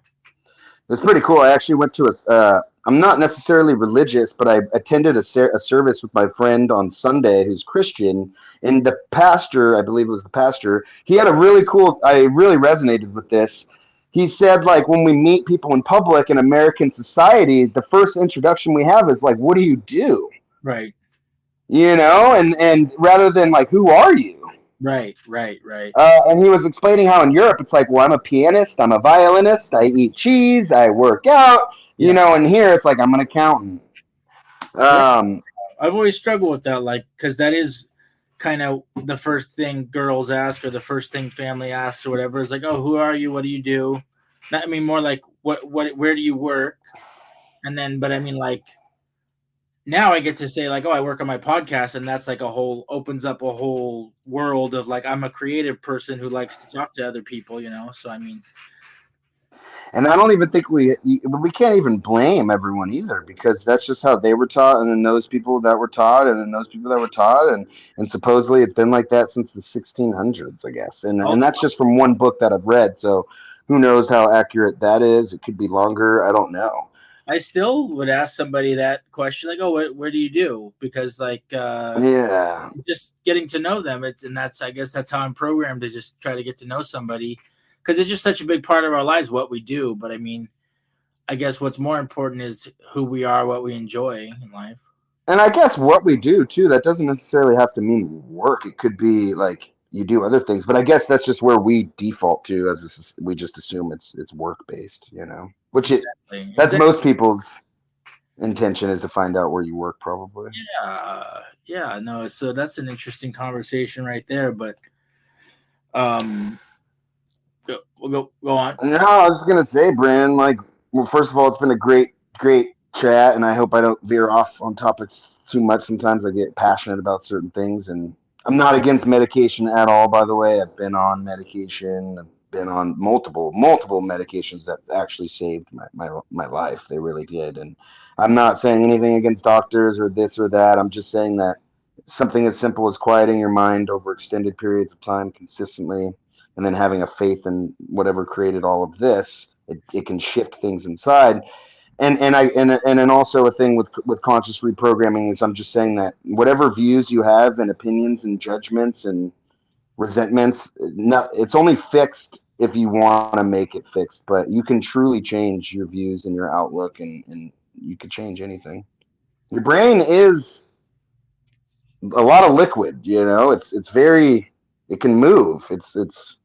It's pretty cool. I actually went to I'm not necessarily religious, but I attended a service with my friend on Sunday who's Christian. And the pastor, I believe it was the pastor, he had a really cool, I really resonated with this. He said, like, when we meet people in public in American society, the first introduction we have is like, what do you do? Right, And rather than like, who are you? right. And he was explaining how in Europe it's like, well, I'm a pianist, I'm a violinist, I eat cheese, I work out, Yeah. and here it's like I'm an accountant. Yeah, Um, I've always struggled with that, like because that is kind of the first thing girls ask or the first thing family asks or whatever is like oh who are you, what do you do, not, I mean more like what where do you work, and then but I mean like now I get to say like, oh, I work on my podcast, and that's like opens up a whole world of like I'm a creative person who likes to talk to other people. So I mean, and I don't even think we can't even blame everyone either because that's just how they were taught, and then those people that were taught, and then those people that were taught, and supposedly it's been like that since the 1600s, I guess, and that's just from one book that I've read. So who knows how accurate that is? It could be longer. I don't know. I still would ask somebody that question like, oh, where do you do? Because like Yeah. just getting to know them, and that's I guess that's how I'm programmed to just try to get to know somebody because it's just such a big part of our lives what we do. But I mean, I guess what's more important is who we are, what we enjoy in life. And I guess what we do too, that doesn't necessarily have to mean work. It could be like you do other things, but I guess that's just where we default to we just assume it's work based, which that's Exactly. most people's intention is to find out where you work probably. Yeah, no, so that's an interesting conversation right there, but um we'll go on. No, I was just gonna say, Brandon, like, well, first of all, it's been a great chat, and I hope I don't veer off on topics too much. Sometimes I get passionate about certain things, and I'm not against medication at all, by the way. I've been on medication. I've been on multiple medications that actually saved my life. They really did. And I'm not saying anything against doctors or this or that. I'm just saying that something as simple as quieting your mind over extended periods of time consistently and then having a faith in whatever created all of this, it can shift things inside. And then also a thing with conscious reprogramming is I'm just saying that whatever views you have and opinions and judgments and resentments, not, it's only fixed if you want to make it fixed, but you can truly change your views and your outlook, and you can change anything. Your brain is a lot of liquid, it's very, it can move. It's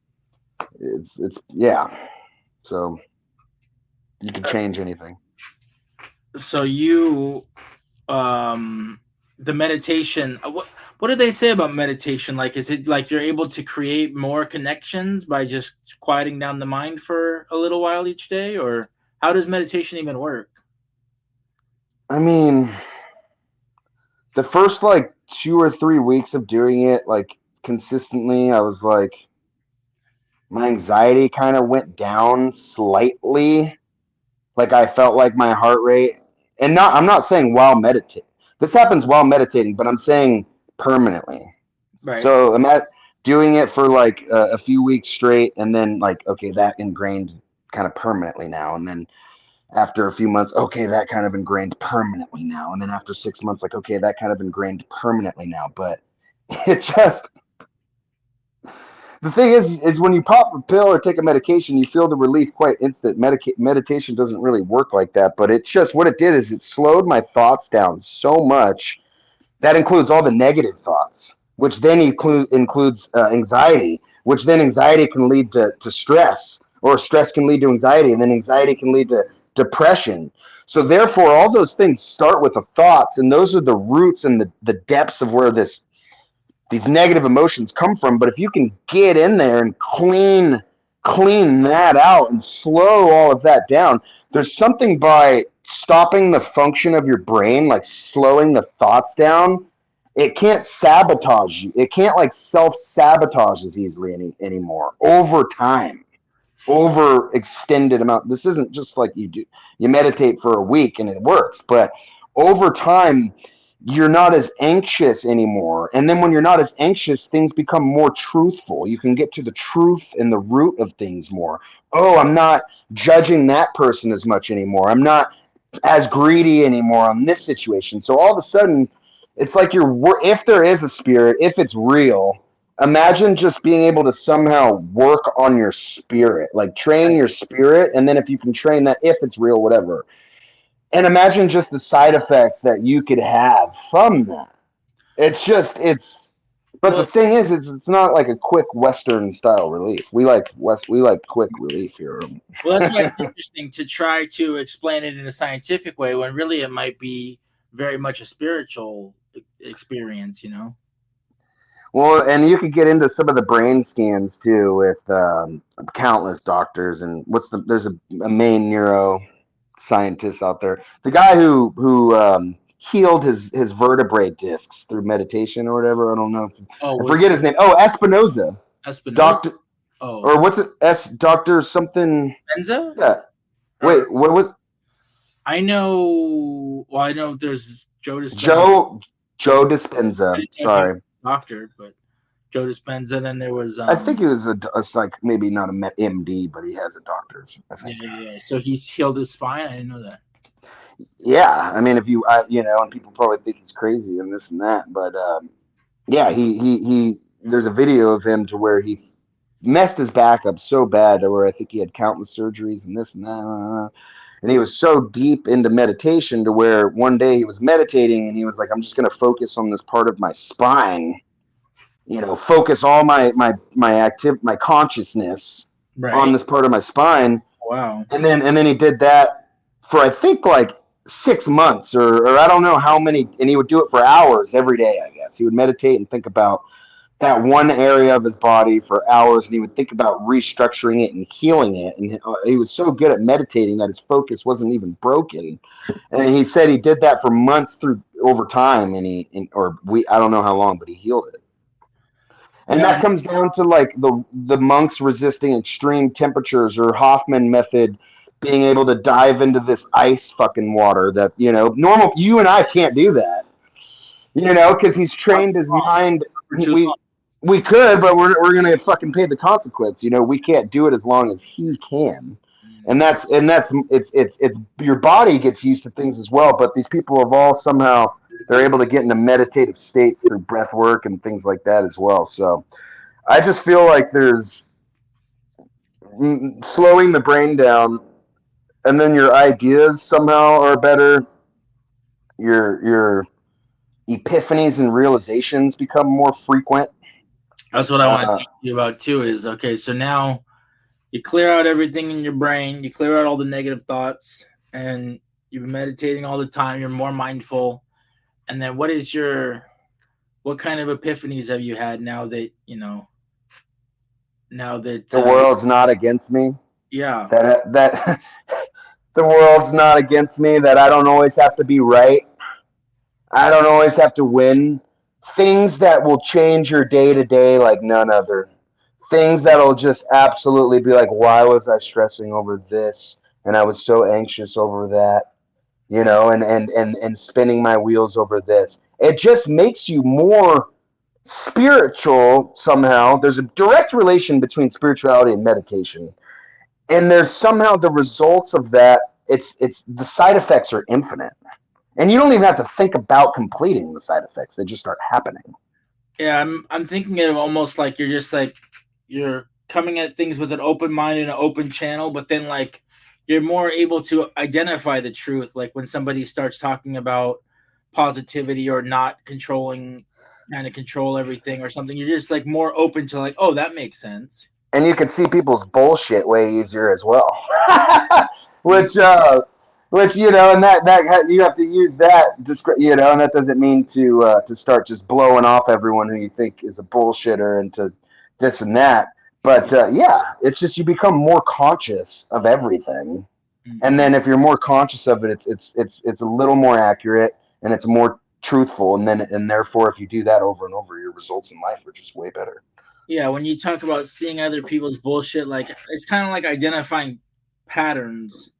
yeah. So you can change anything. So you, the meditation, what do they say about meditation? Like, is it like you're able to create more connections by just quieting down the mind for a little while each day, or how does meditation even work? I mean, the first like 2 or 3 weeks of doing it like consistently, I was like, my anxiety kind of went down slightly. Like I felt like my heart rate, and not, I'm not saying while meditating. This happens while meditating, but I'm saying permanently. Right. So I'm at doing it for like a few weeks straight, and then like, okay, that ingrained kind of permanently now. And then after a few months, okay, that kind of ingrained permanently now. And then after 6 months, like, okay, that kind of ingrained permanently now. But it just, the thing is when you pop a pill or take a medication, you feel the relief quite instant. Meditation doesn't really work like that, but it's just what it did is it slowed my thoughts down so much. That includes all the negative thoughts, which then includes anxiety, which then anxiety can lead to stress, or stress can lead to anxiety, and then anxiety can lead to depression. So therefore, all those things start with the thoughts, and those are the roots and the depths of where these negative emotions come from. But if you can get in there and clean that out and slow all of that down, there's something by stopping the function of your brain, like slowing the thoughts down. It can't sabotage you. It can't like self-sabotage as easily anymore over time, over extended amount. This isn't just like you meditate for a week and it works, but over time you're not as anxious anymore. And then when you're not as anxious, things become more truthful. You can get to the truth and the root of things more. Oh, I'm not judging that person as much anymore. I'm not as greedy anymore on this situation. So all of a sudden, it's like if there is a spirit, if it's real, imagine just being able to somehow work on your spirit, like train your spirit. And then if you can train that, if it's real, whatever, and imagine just the side effects that you could have from that. But Well, the thing is, it's not like a quick Western style relief. We like quick relief here. well, that's why it's interesting to try to explain it in a scientific way when really it might be very much a spiritual experience, you know? Well, and you could get into some of the brain scans too with countless doctors. And there's a main neuro scientist out there, the guy who healed his vertebrae discs through meditation or whatever. I don't know. Oh, I was forget his name. Oh, Espinoza. Espinosa? Doctor, Oh, or what's it? Doctor something. Benza? Yeah. Or Wait, what was I know. Well, I know there's Joe Dispenza. Joe I Dispenza? didn't know he Sorry, was a doctor, but Joe Dispenza. Then there was I think he was a psych, maybe not a MD, but he has a doctor's. I yeah, think. yeah. So he's healed his spine. I didn't know that. Yeah, I mean, if and people probably think he's crazy and this and that, but yeah, he. There's a video of him to where he messed his back up so bad to where I think he had countless surgeries and this and that. And he was so deep into meditation to where one day he was meditating and he was like, I'm just going to focus on this part of my spine, focus all my consciousness on Right. this part of my spine. Wow. And then he did that for I think like 6 months or I don't know how many, and he would do it for hours every day. I guess he would meditate and think about that one area of his body for hours, and he would think about restructuring it and healing it. And he was so good at meditating that his focus wasn't even broken. And he said he did that for months through over time, and I don't know how long, but he healed it. And that comes down to like the monks resisting extreme temperatures, or Hoffman method, being able to dive into this ice fucking water that, normal you and I can't do that. Because he's trained his mind. We could, but we're gonna fucking pay the consequence. We can't do it as long as he can. And that's it's your body gets used to things as well. But these people have all somehow, they're able to get into meditative states through breath work and things like that as well. So I just feel like there's slowing the brain down, and then your ideas somehow are better. Your epiphanies and realizations become more frequent. That's what I want to talk to you about too. Is okay. So now you clear out everything in your brain. You clear out all the negative thoughts, and you're meditating all the time. You're more mindful. And then what kind of epiphanies have you had now that the world's not against me? Yeah. That the world's not against me. That I don't always have to be right. I don't always have to win. Things that will change your day to day like none other. Things that'll just absolutely be like, why was I stressing over this? And I was so anxious over that, and spinning my wheels over this. It just makes you more spiritual somehow. There's a direct relation between spirituality and meditation. And there's somehow the results of that. It's the side effects are infinite. And you don't even have to think about completing the side effects. They just start happening. Yeah, I'm thinking of almost like you're coming at things with an open mind and an open channel, but then like you're more able to identify the truth. Like when somebody starts talking about positivity or not trying to control everything or something, you're just like more open to like, oh, that makes sense. And you can see people's bullshit way easier as well. which and that you have to use that, and that doesn't mean to start just blowing off everyone who you think is a bullshitter and to this and that. But it's just you become more conscious of everything, and then if you're more conscious of it, it's a little more accurate and it's more truthful, and therefore if you do that over and over, your results in life are just way better. Yeah, when you talk about seeing other people's bullshit, like it's kind of like identifying patterns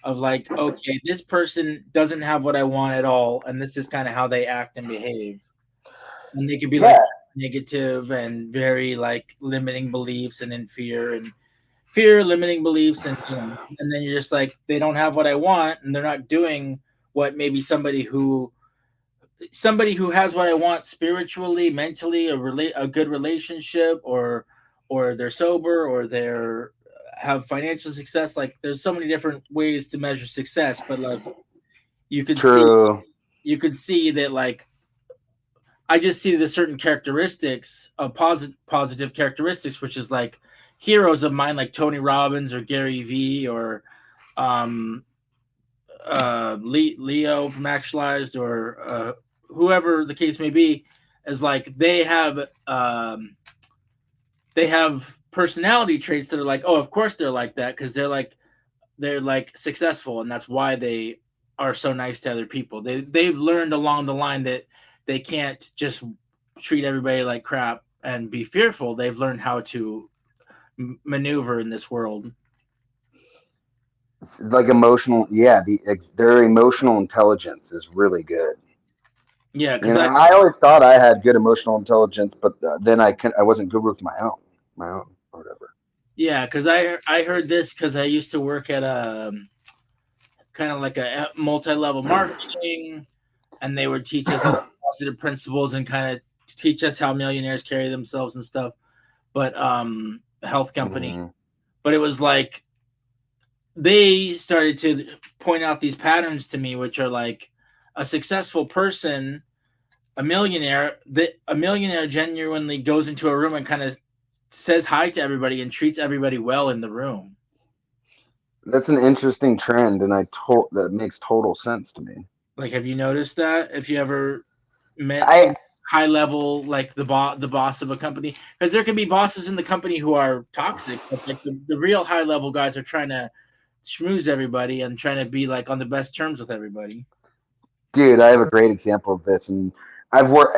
of like, okay, this person doesn't have what I want at all, and this is kind of how they act and behave. And they could be like negative and very like limiting beliefs and in fear, limiting beliefs, and and then you're just like, they don't have what I want, and they're not doing what maybe somebody who has what I want spiritually, mentally, a good relationship, or they're sober, or they're have financial success. Like there's so many different ways to measure success, but like you could see that like I just see the certain characteristics of positive characteristics, which is like heroes of mine, like Tony Robbins or Gary Vee or Leo from Actualized, or whoever the case may be, is like they have personality traits that are like, oh, of course they're like that because they're like successful, and that's why they are so nice to other people. They've learned along the line that they can't just treat everybody like crap and be fearful. They've learned how to maneuver in this world. Like emotional, their emotional intelligence is really good. Yeah, because I always thought I had good emotional intelligence, but then I wasn't good with my own or whatever. Yeah, because I heard this because I used to work at a kind of like a multi-level marketing, and they would teach us positive principles and kind of teach us how millionaires carry themselves and stuff. But a health company, but it was like they started to point out these patterns to me, which are like a successful person, a millionaire genuinely goes into a room and kind of says hi to everybody and treats everybody well in the room. That's an interesting trend, and that makes total sense to me. Like, have you noticed that? If you ever met high level, like the boss of a company, because there can be bosses in the company who are toxic, but like the real high level guys are trying to schmooze everybody and trying to be like on the best terms with everybody. Dude, I have a great example of this, and I've worked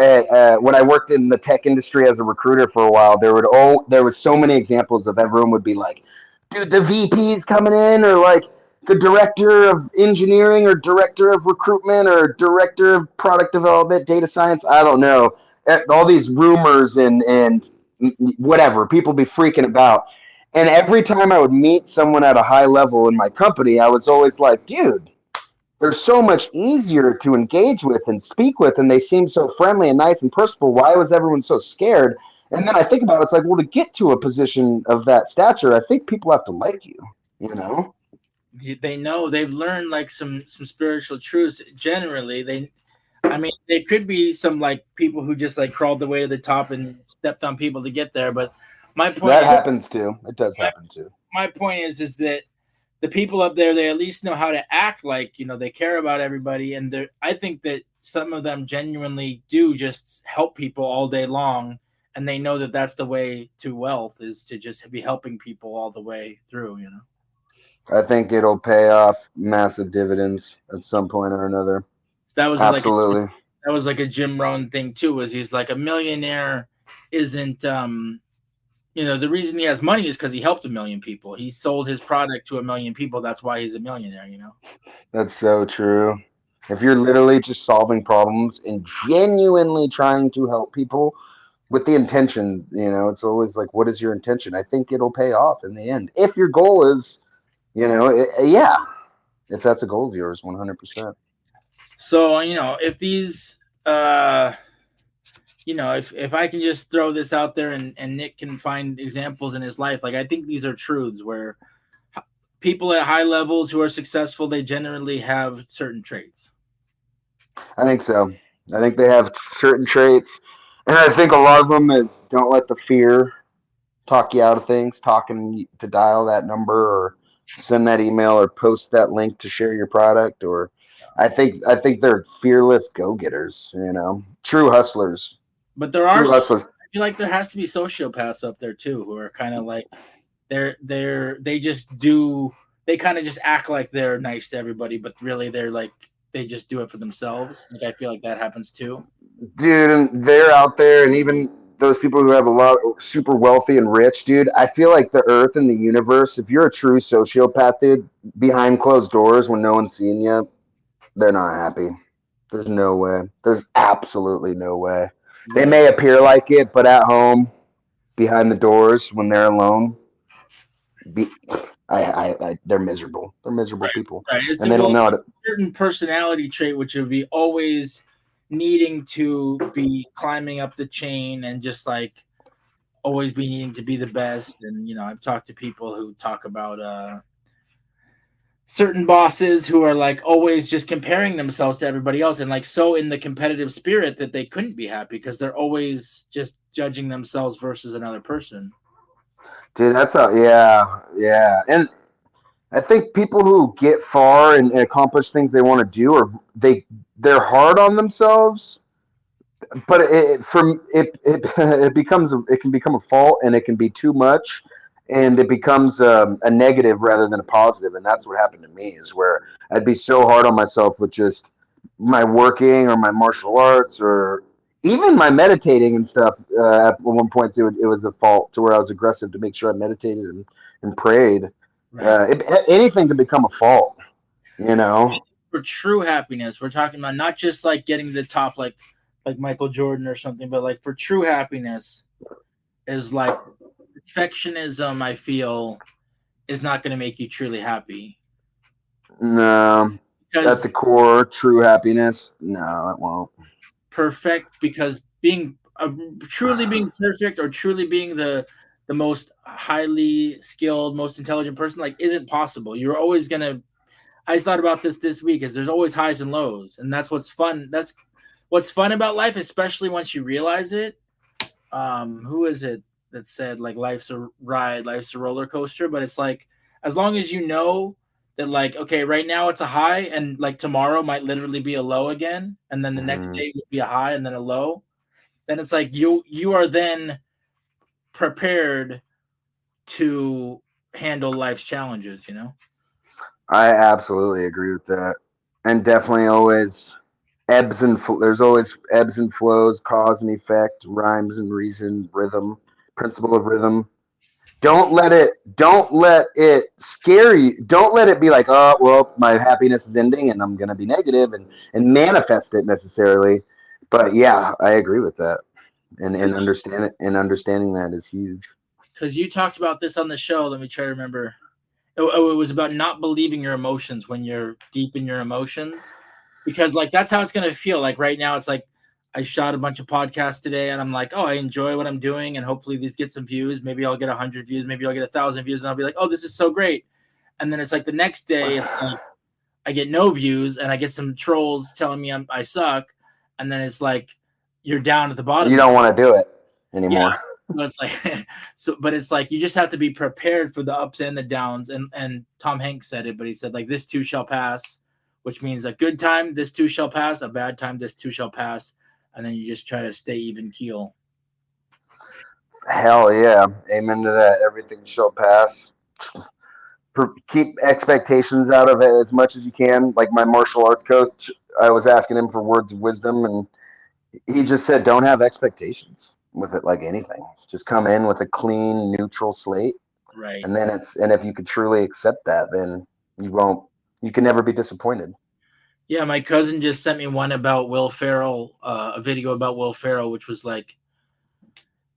when I worked in the tech industry as a recruiter for a while. There was so many examples of everyone would be like, "Dude, the VP's coming in," or like the director of engineering, or director of recruitment, or director of product development, data science. I don't know. All these rumors and whatever people be freaking about. And every time I would meet someone at a high level in my company, I was always like, "Dude, they're so much easier to engage with and speak with, and they seem so friendly and nice and personable. Why was everyone so scared?" And then I think about it, it's like, well, to get to a position of that stature, I think people have to like you, you know? They know, they've learned like some spiritual truths. Generally, I mean, there could be some like people who just like crawled the way to the top and stepped on people to get there. But my point That is, happens too. It does happen too. my point is that the people up there, they at least know how to act like, they care about everybody. And I think that some of them genuinely do just help people all day long. And they know that that's the way to wealth, is to just be helping people all the way through. I think it'll pay off massive dividends at some point or another. That was like Absolutely. a Jim Rohn thing too, was he's like, a millionaire isn't, the reason he has money is because he helped a million people. He sold his product to a million people. That's why he's a millionaire. That's so true. If you're literally just solving problems and genuinely trying to help people with the intention, it's always like, what is your intention? I think it'll pay off in the end. If your goal is, yeah, if that's a goal of yours, 100%. So, if these, if I can just throw this out there, and Nick can find examples in his life, like, I think these are truths where people at high levels who are successful, they generally have certain traits. I think so. I think they have certain traits. And I think a lot of them is, don't let the fear talk you out of things, talking to dial that number or send that email or post that link to share your product. Or I think they're fearless go-getters, true hustlers. But there are True some, hustlers. I feel like there has to be sociopaths up there too, who are kind of like, they just do, they kind of just act like they're nice to everybody, but really they're like, they just do it for themselves. Like, I feel like that happens too. Dude, and they're out there, and even those people who have a lot super wealthy and rich, dude, I feel like the earth and the universe, if you're a true sociopath, dude, behind closed doors when no one's seeing you, they're not happy. There's no way. There's absolutely no way. They may appear like it, but at home, behind the doors, when they're alone, be, they're miserable. They're miserable people, Right. and they don't know how to. Certain personality trait, which would be always needing to be climbing up the chain and just like always be needing to be the best. And, I've talked to people who talk about certain bosses who are like always just comparing themselves to everybody else, and like so in the competitive spirit that they couldn't be happy because they're always just judging themselves versus another person. Dude, yeah. And I think people who get far and accomplish things they want to do, or they're hard on themselves, but it can become a fault, and it can be too much, and it becomes a negative rather than a positive. And that's what happened to me, is where I'd be so hard on myself with just my working or my martial arts or even my meditating and stuff. At one point, it was a fault to where I was aggressive to make sure I meditated and prayed. Right. Anything can become a fault, For true happiness, we're talking about not just like getting to the top, like Michael Jordan or something, but like for true happiness is like perfectionism. I feel is not going to make you truly happy. No, at the core, true happiness, no, it won't. Because being truly being perfect, or truly being the most highly skilled, most intelligent person, like, isn't possible. You're always gonna. I thought about this week, is there's always highs and lows, and that's what's fun. That's what's fun about life, especially once you realize it. Who is it that said like life's a ride, life's a roller coaster? But it's like, as long as you know that, like, okay, right now it's a high, and like tomorrow might literally be a low again, and then the next day would be a high and then a low, then it's like you are then prepared to handle life's challenges. I absolutely agree with that, and definitely always There's always ebbs and flows, cause and effect, rhymes and reason, rhythm, principle of rhythm. Don't let it scare you. Don't let it be like, oh well, my happiness is ending and I'm gonna be negative and manifest it necessarily. But yeah, I agree with that. And understanding that is huge. Because you talked about this on the show. Let me try to remember. It was about not believing your emotions when you're deep in your emotions, because like that's how it's gonna feel. Like right now, it's like I shot a bunch of podcasts today, and I'm like, oh, I enjoy what I'm doing, and hopefully these get some views. Maybe I'll get 100 views. Maybe I'll get 1,000 views, and I'll be like, oh, this is so great. And then it's like the next day, it's like I get no views, and I get some trolls telling me I suck, and then it's like you're down at the bottom You again. don't want to do it Yeah. anymore. So it's like but it's like you just have to be prepared for the ups and the downs. And Tom Hanks said it, but he said like this too shall pass, which means a good time, this too shall pass, a bad time, this too shall pass, and then you just try to stay even keel. Hell yeah. Amen to that. Everything shall pass. Keep expectations out of it as much as you can. Like my martial arts coach, I was asking him for words of wisdom, and he just said, don't have expectations with it like anything. Just come in with a clean, neutral slate. Right. And if you could truly accept that, then you can never be disappointed. Yeah, my cousin just sent me one about Will Ferrell, a video about Will Ferrell, which was like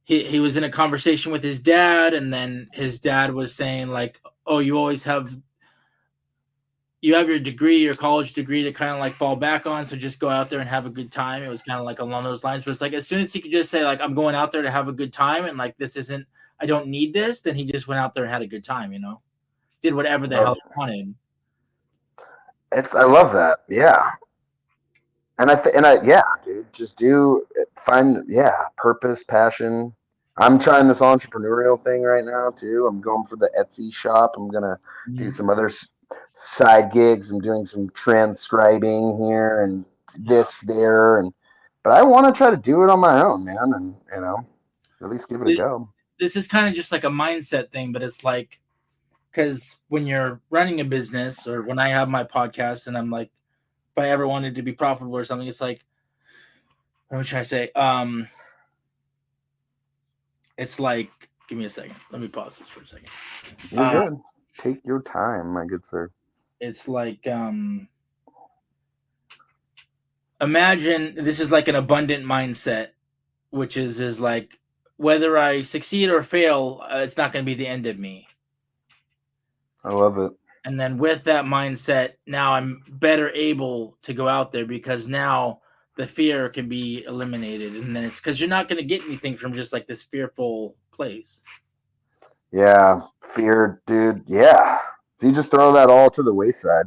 he was in a conversation with his dad, and then his dad was saying like, oh, you have your degree, your college degree to kind of like fall back on. So just go out there and have a good time. It was kind of like along those lines. But it's like as soon as he could just say like I'm going out there to have a good time and like I don't need this, then he just went out there and had a good time, did whatever the hell he wanted. I love that. Yeah. Yeah, dude, just find purpose, passion. I'm trying this entrepreneurial thing right now too. I'm going for the Etsy shop. I'm gonna do some other side gigs. I'm doing some transcribing here and this there, but I want to try to do it on my own, man, and at least give it a go. This is kind of just like a mindset thing, but it's like because when you're running a business or when I have my podcast and I'm like, if I ever wanted to be profitable or something, it's like, what am I trying to say? It's like, give me a second. Let me pause this for a second. You're good. Take your time, my good sir. It's like, imagine this is like an abundant mindset, which is like, whether I succeed or fail, it's not going to be the end of me. I love it. And then with that mindset, now I'm better able to go out there because now the fear can be eliminated. And then it's because you're not going to get anything from just like this fearful place. Yeah, fear, dude. Yeah. If you just throw that all to the wayside,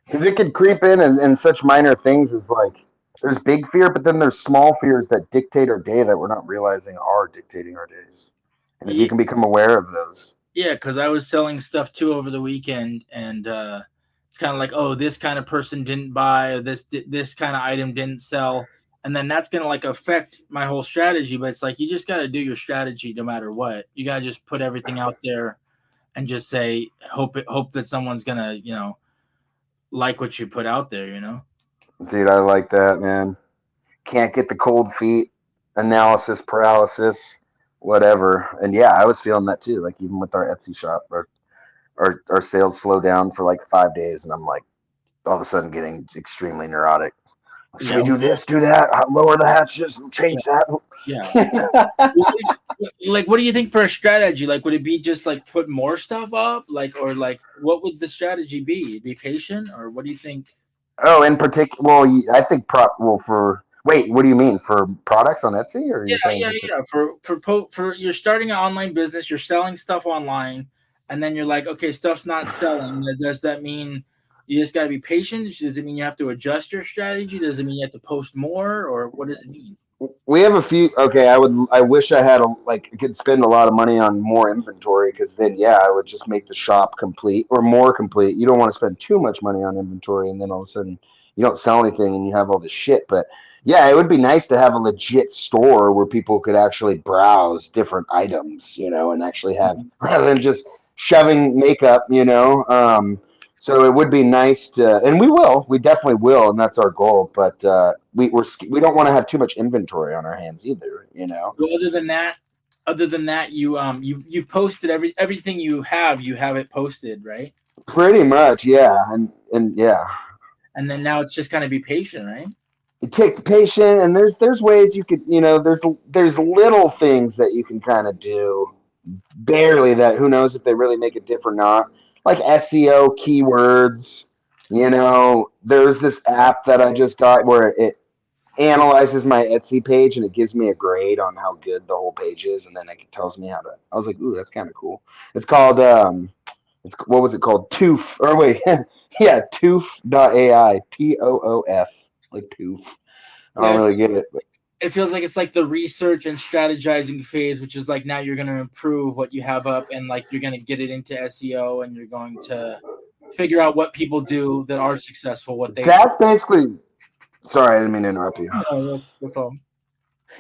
because it could creep in such minor things as like there's big fear, but then there's small fears that dictate our day that we're not realizing are dictating our days. And if you can become aware of those. Yeah, because I was selling stuff too over the weekend, and it's kind of like, oh, this kind of person didn't buy, or this kind of item didn't sell, and then that's gonna like affect my whole strategy. But it's like you just got to do your strategy no matter what. You gotta just put everything out there, and just say hope that someone's gonna like what you put out there. Dude, I like that, man. Can't get the cold feet, analysis paralysis, whatever. And yeah, I was feeling that too. Like even with our Etsy shop, our sales slow down for like 5 days, and I'm like all of a sudden getting extremely neurotic. Should we do this, do that, lower the hatches, change that? Yeah. Like, what do you think for a strategy? Like, would it be just like put more stuff up, like, or like, what would the strategy be? Be patient, or what do you think? Oh, in particular, well, I think Wait, what do you mean for products on Etsy, or Yeah. For you're starting an online business, you're selling stuff online, and then you're like, okay, stuff's not selling. Does that mean you just got to be patient? Does it mean you have to adjust your strategy? Does it mean you have to post more, or what does it mean? We have a few. Okay, I wish I had could spend a lot of money on more inventory because then I would just make the shop complete or more complete. You don't want to spend too much money on inventory and then all of a sudden you don't sell anything and you have all this shit. But yeah, it would be nice to have a legit store where people could actually browse different items, and actually have rather than just shoving makeup, So it would be nice to, and we definitely will, and that's our goal. But we don't want to have too much inventory on our hands either, you know. So other than that, you posted everything you have it posted, right? Pretty much, yeah, and yeah. And then now it's just kind of be patient, right? You take the patient, and there's ways you could, you know, there's little things that you can kind of do barely that who knows if they really make a difference or not. Like SEO keywords, you know, there's this app that I just got where it analyzes my Etsy page and it gives me a grade on how good the whole page is, and then it tells me how to. I was like, ooh, that's kind of cool. It's called it's what was it called? Toof or wait, yeah, Toof.ai, TOOF, like Toof. I Yeah, don't really get it, but it feels like it's like the research and strategizing phase, which is like now you're going to improve what you have up and like you're going to get it into SEO and you're going to figure out what people do that are successful, what they do. that's basically. Sorry, I didn't mean to interrupt you. No, that's all.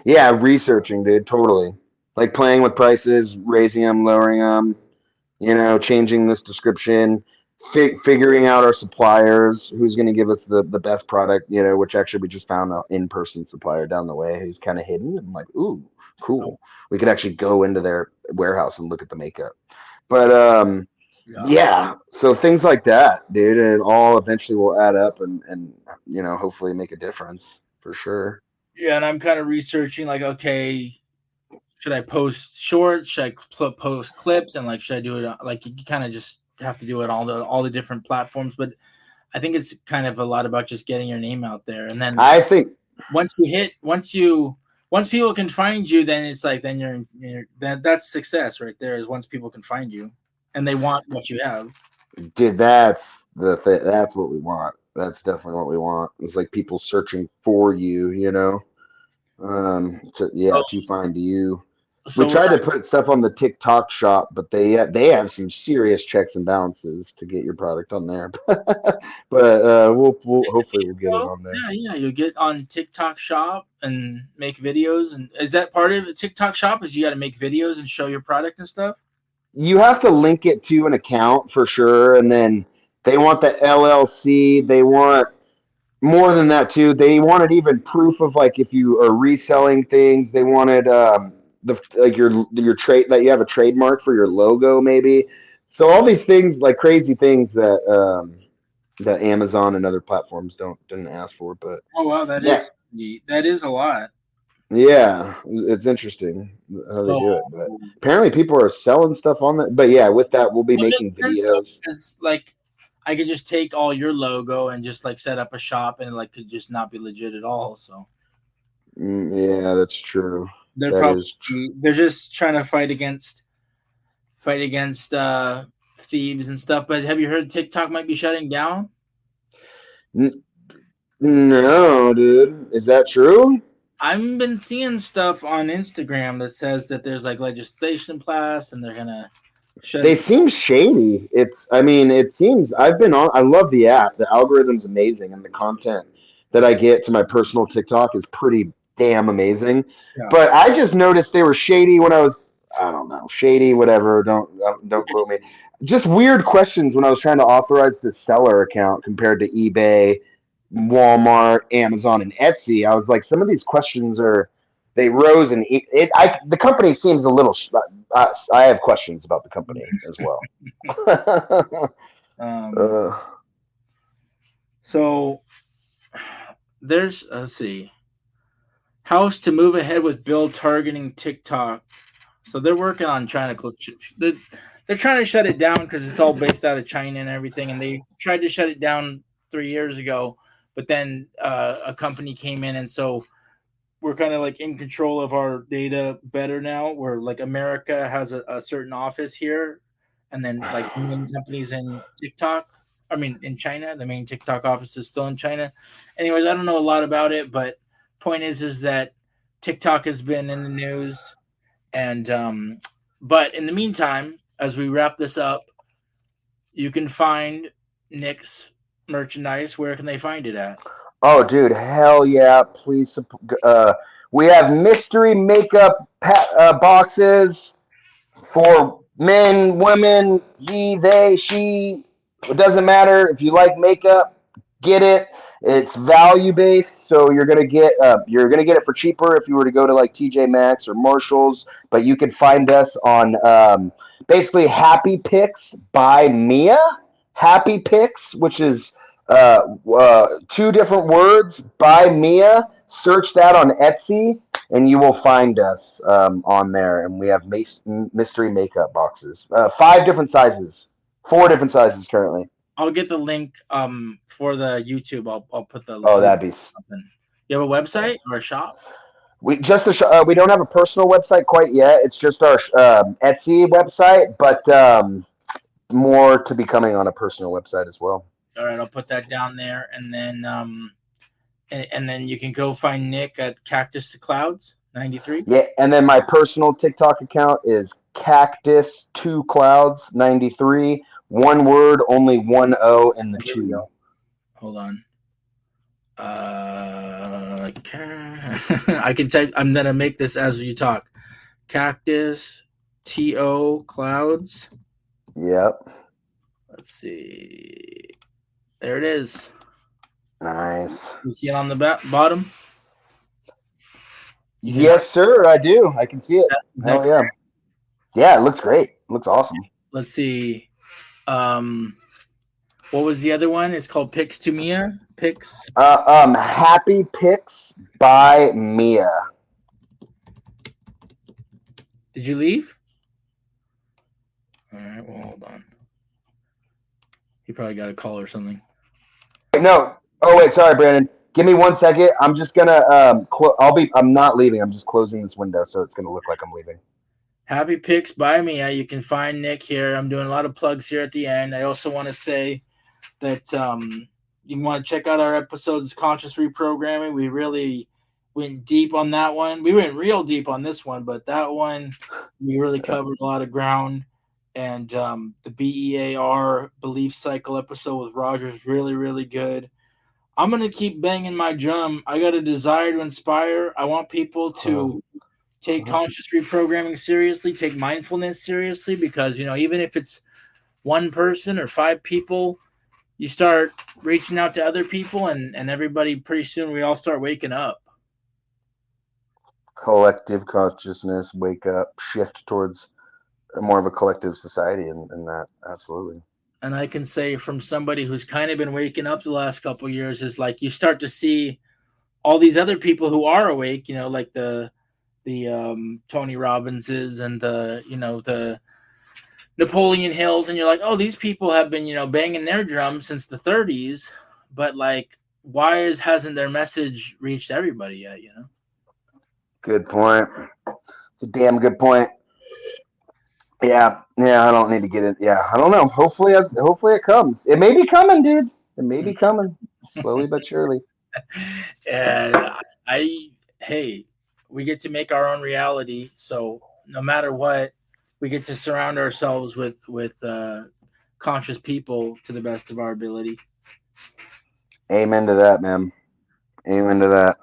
Yeah, researching, dude, totally. Like playing with prices, raising them, lowering them, you know, changing this description, figuring out our suppliers, who's going to give us the best product, you know, which actually we just found an in-person supplier down the way who's kind of hidden. I'm like, ooh, Oh, cool. We could actually go into their warehouse and look at the makeup. But yeah. yeah, so things like that, dude, and it all eventually will add up and you know, hopefully make a difference for sure. Yeah, and I'm kind of researching like, okay, should I post shorts? Should I post clips? And like, should I do it like you kind of just have to do it all the different platforms. But I think it's kind of a lot about just getting your name out there. And then I think once people can find you, then it's like then that's success right there. Is once people can find you and they want what you have. dude, that's the thing. That's what we want. That's definitely what we want. It's like people searching for you, you know. So, To find you. We so tried to put stuff on the TikTok shop, but they have some serious checks and balances to get your product on there. But we'll hopefully we'll get it on there. yeah, you get on TikTok Shop and make videos. And is that part of it? TikTok Shop is you got to make videos and show your product and stuff. You have to link it to an account for sure, and then they want the LLC. They want more than that too. They wanted even proof of like if you are reselling things. They wanted the like your trade that you have a trademark for your logo maybe. So all these things like crazy things that Amazon and other platforms didn't ask for. But Oh wow, yeah, that is a lot. yeah, it's interesting how they So do it. But apparently people are selling stuff on that. But yeah, with that we'll be that making makes sense though, videos. because like I could just take all your logo and just like set up a shop and it like could just not be legit at all. So Yeah, that's true. they're That probably is true. they're just trying to fight against thieves and stuff. But have you heard TikTok might be shutting down? No, dude. Is that true? I've been seeing stuff on Instagram that says that there's like legislation passed and they're gonna shut They it. seem shady. I mean, it seems I've been on. I love the app. The algorithm's amazing, and the content that I get to my personal TikTok is pretty damn amazing. Yeah. But I just noticed they were shady when I was, I don't know, shady, whatever. Don't quote me. Just weird questions when I was trying to authorize the seller account compared to eBay, Walmart, Amazon, and Etsy. I was like, some of these questions are they rose and the company seems a little. I have questions about the company as well. Um, uh, so there's let's see, House to move ahead with bill targeting TikTok. So they're working on trying to they're trying to shut it down because it's all based out of China and everything. And they tried to shut it down 3 years ago, but then a company came in, and so we're kind of like in control of our data better now. Where like America has a certain office here, and then like main companies in TikTok. I mean, in China, the main TikTok office is still in China. Anyways, I don't know a lot about it, but point is that TikTok has been in the news, and but in the meantime, as we wrap this up, you can find Nick's merchandise. Where can they find it at? oh, dude, hell yeah! Please, we have mystery makeup boxes for men, women, he, they, she. It doesn't matter if you like makeup, get it. It's value based, so you're gonna get it for cheaper if you were to go to like TJ Maxx or Marshalls. But you can find us on basically Happy Picks by Mia. Happy Picks, which is two different words by Mia. Search that on Etsy, and you will find us on there. And we have mystery makeup boxes, 5 different sizes. 4 different sizes currently. I'll get the link for the YouTube. I'll put the Oh, link. that'd be. You have a website or a shop? We don't have a personal website quite yet. It's just our Etsy website, but more to be coming on a personal website as well. All right, I'll put that down there, and then you can go find Nick at Cactus to Clouds 93. Yeah, and then my personal TikTok account is Cactus 2 Clouds 93. One word, only one O in the two. Hold on. I can type. I'm gonna make this as you talk. Cactus TO Clouds. Yep. Let's see. There it is. Nice. You see it on the bottom? Yes, sir. I do. I can see it. Hell yeah. Yeah, it looks great. It looks awesome. Let's see. What was the other one? It's called Picks to Mia. Picks. Happy Picks by Mia. Did you leave? All right. Well, hold on. He probably got a call or something. No. Oh wait, sorry, Brandon. Give me 1 second. I'm just gonna. I'm not leaving. I'm just closing this window, so it's gonna look like I'm leaving. Happy Picks by Mia. You can find Nick here. I'm doing a lot of plugs here at the end. I also want to say that you want to check out our episodes, Conscious Reprogramming. We really went deep on that one. We went real deep on this one, but that one, we really covered a lot of ground. And the BEAR Belief Cycle episode with Roger is really, really good. I'm going to keep banging my drum. I got a desire to inspire. I want people to take conscious reprogramming seriously, take mindfulness seriously, because, even if it's one person or 5 people, you start reaching out to other people and everybody, pretty soon we all start waking up. Collective consciousness, wake up, shift towards more of a collective society, and that absolutely. And I can say from somebody who's kind of been waking up the last couple of years is like you start to see all these other people who are awake, like the Tony Robbinses and the Napoleon Hills, and you're like, oh, these people have been banging their drums since the 30s, but like, why hasn't their message reached everybody yet? Good point. It's a damn good point. Yeah. I don't need to get it. Yeah, I don't know. Hopefully it comes. It may be coming, dude. It may be coming slowly but surely. And we get to make our own reality. So no matter what, we get to surround ourselves with conscious people to the best of our ability. Amen to that, man. Amen to that.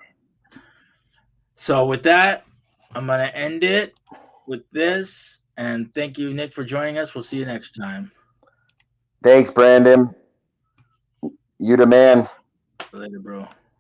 So with that, I'm going to end it with this. And thank you, Nick, for joining us. We'll see you next time. Thanks, Brandon. You the man. Later, bro.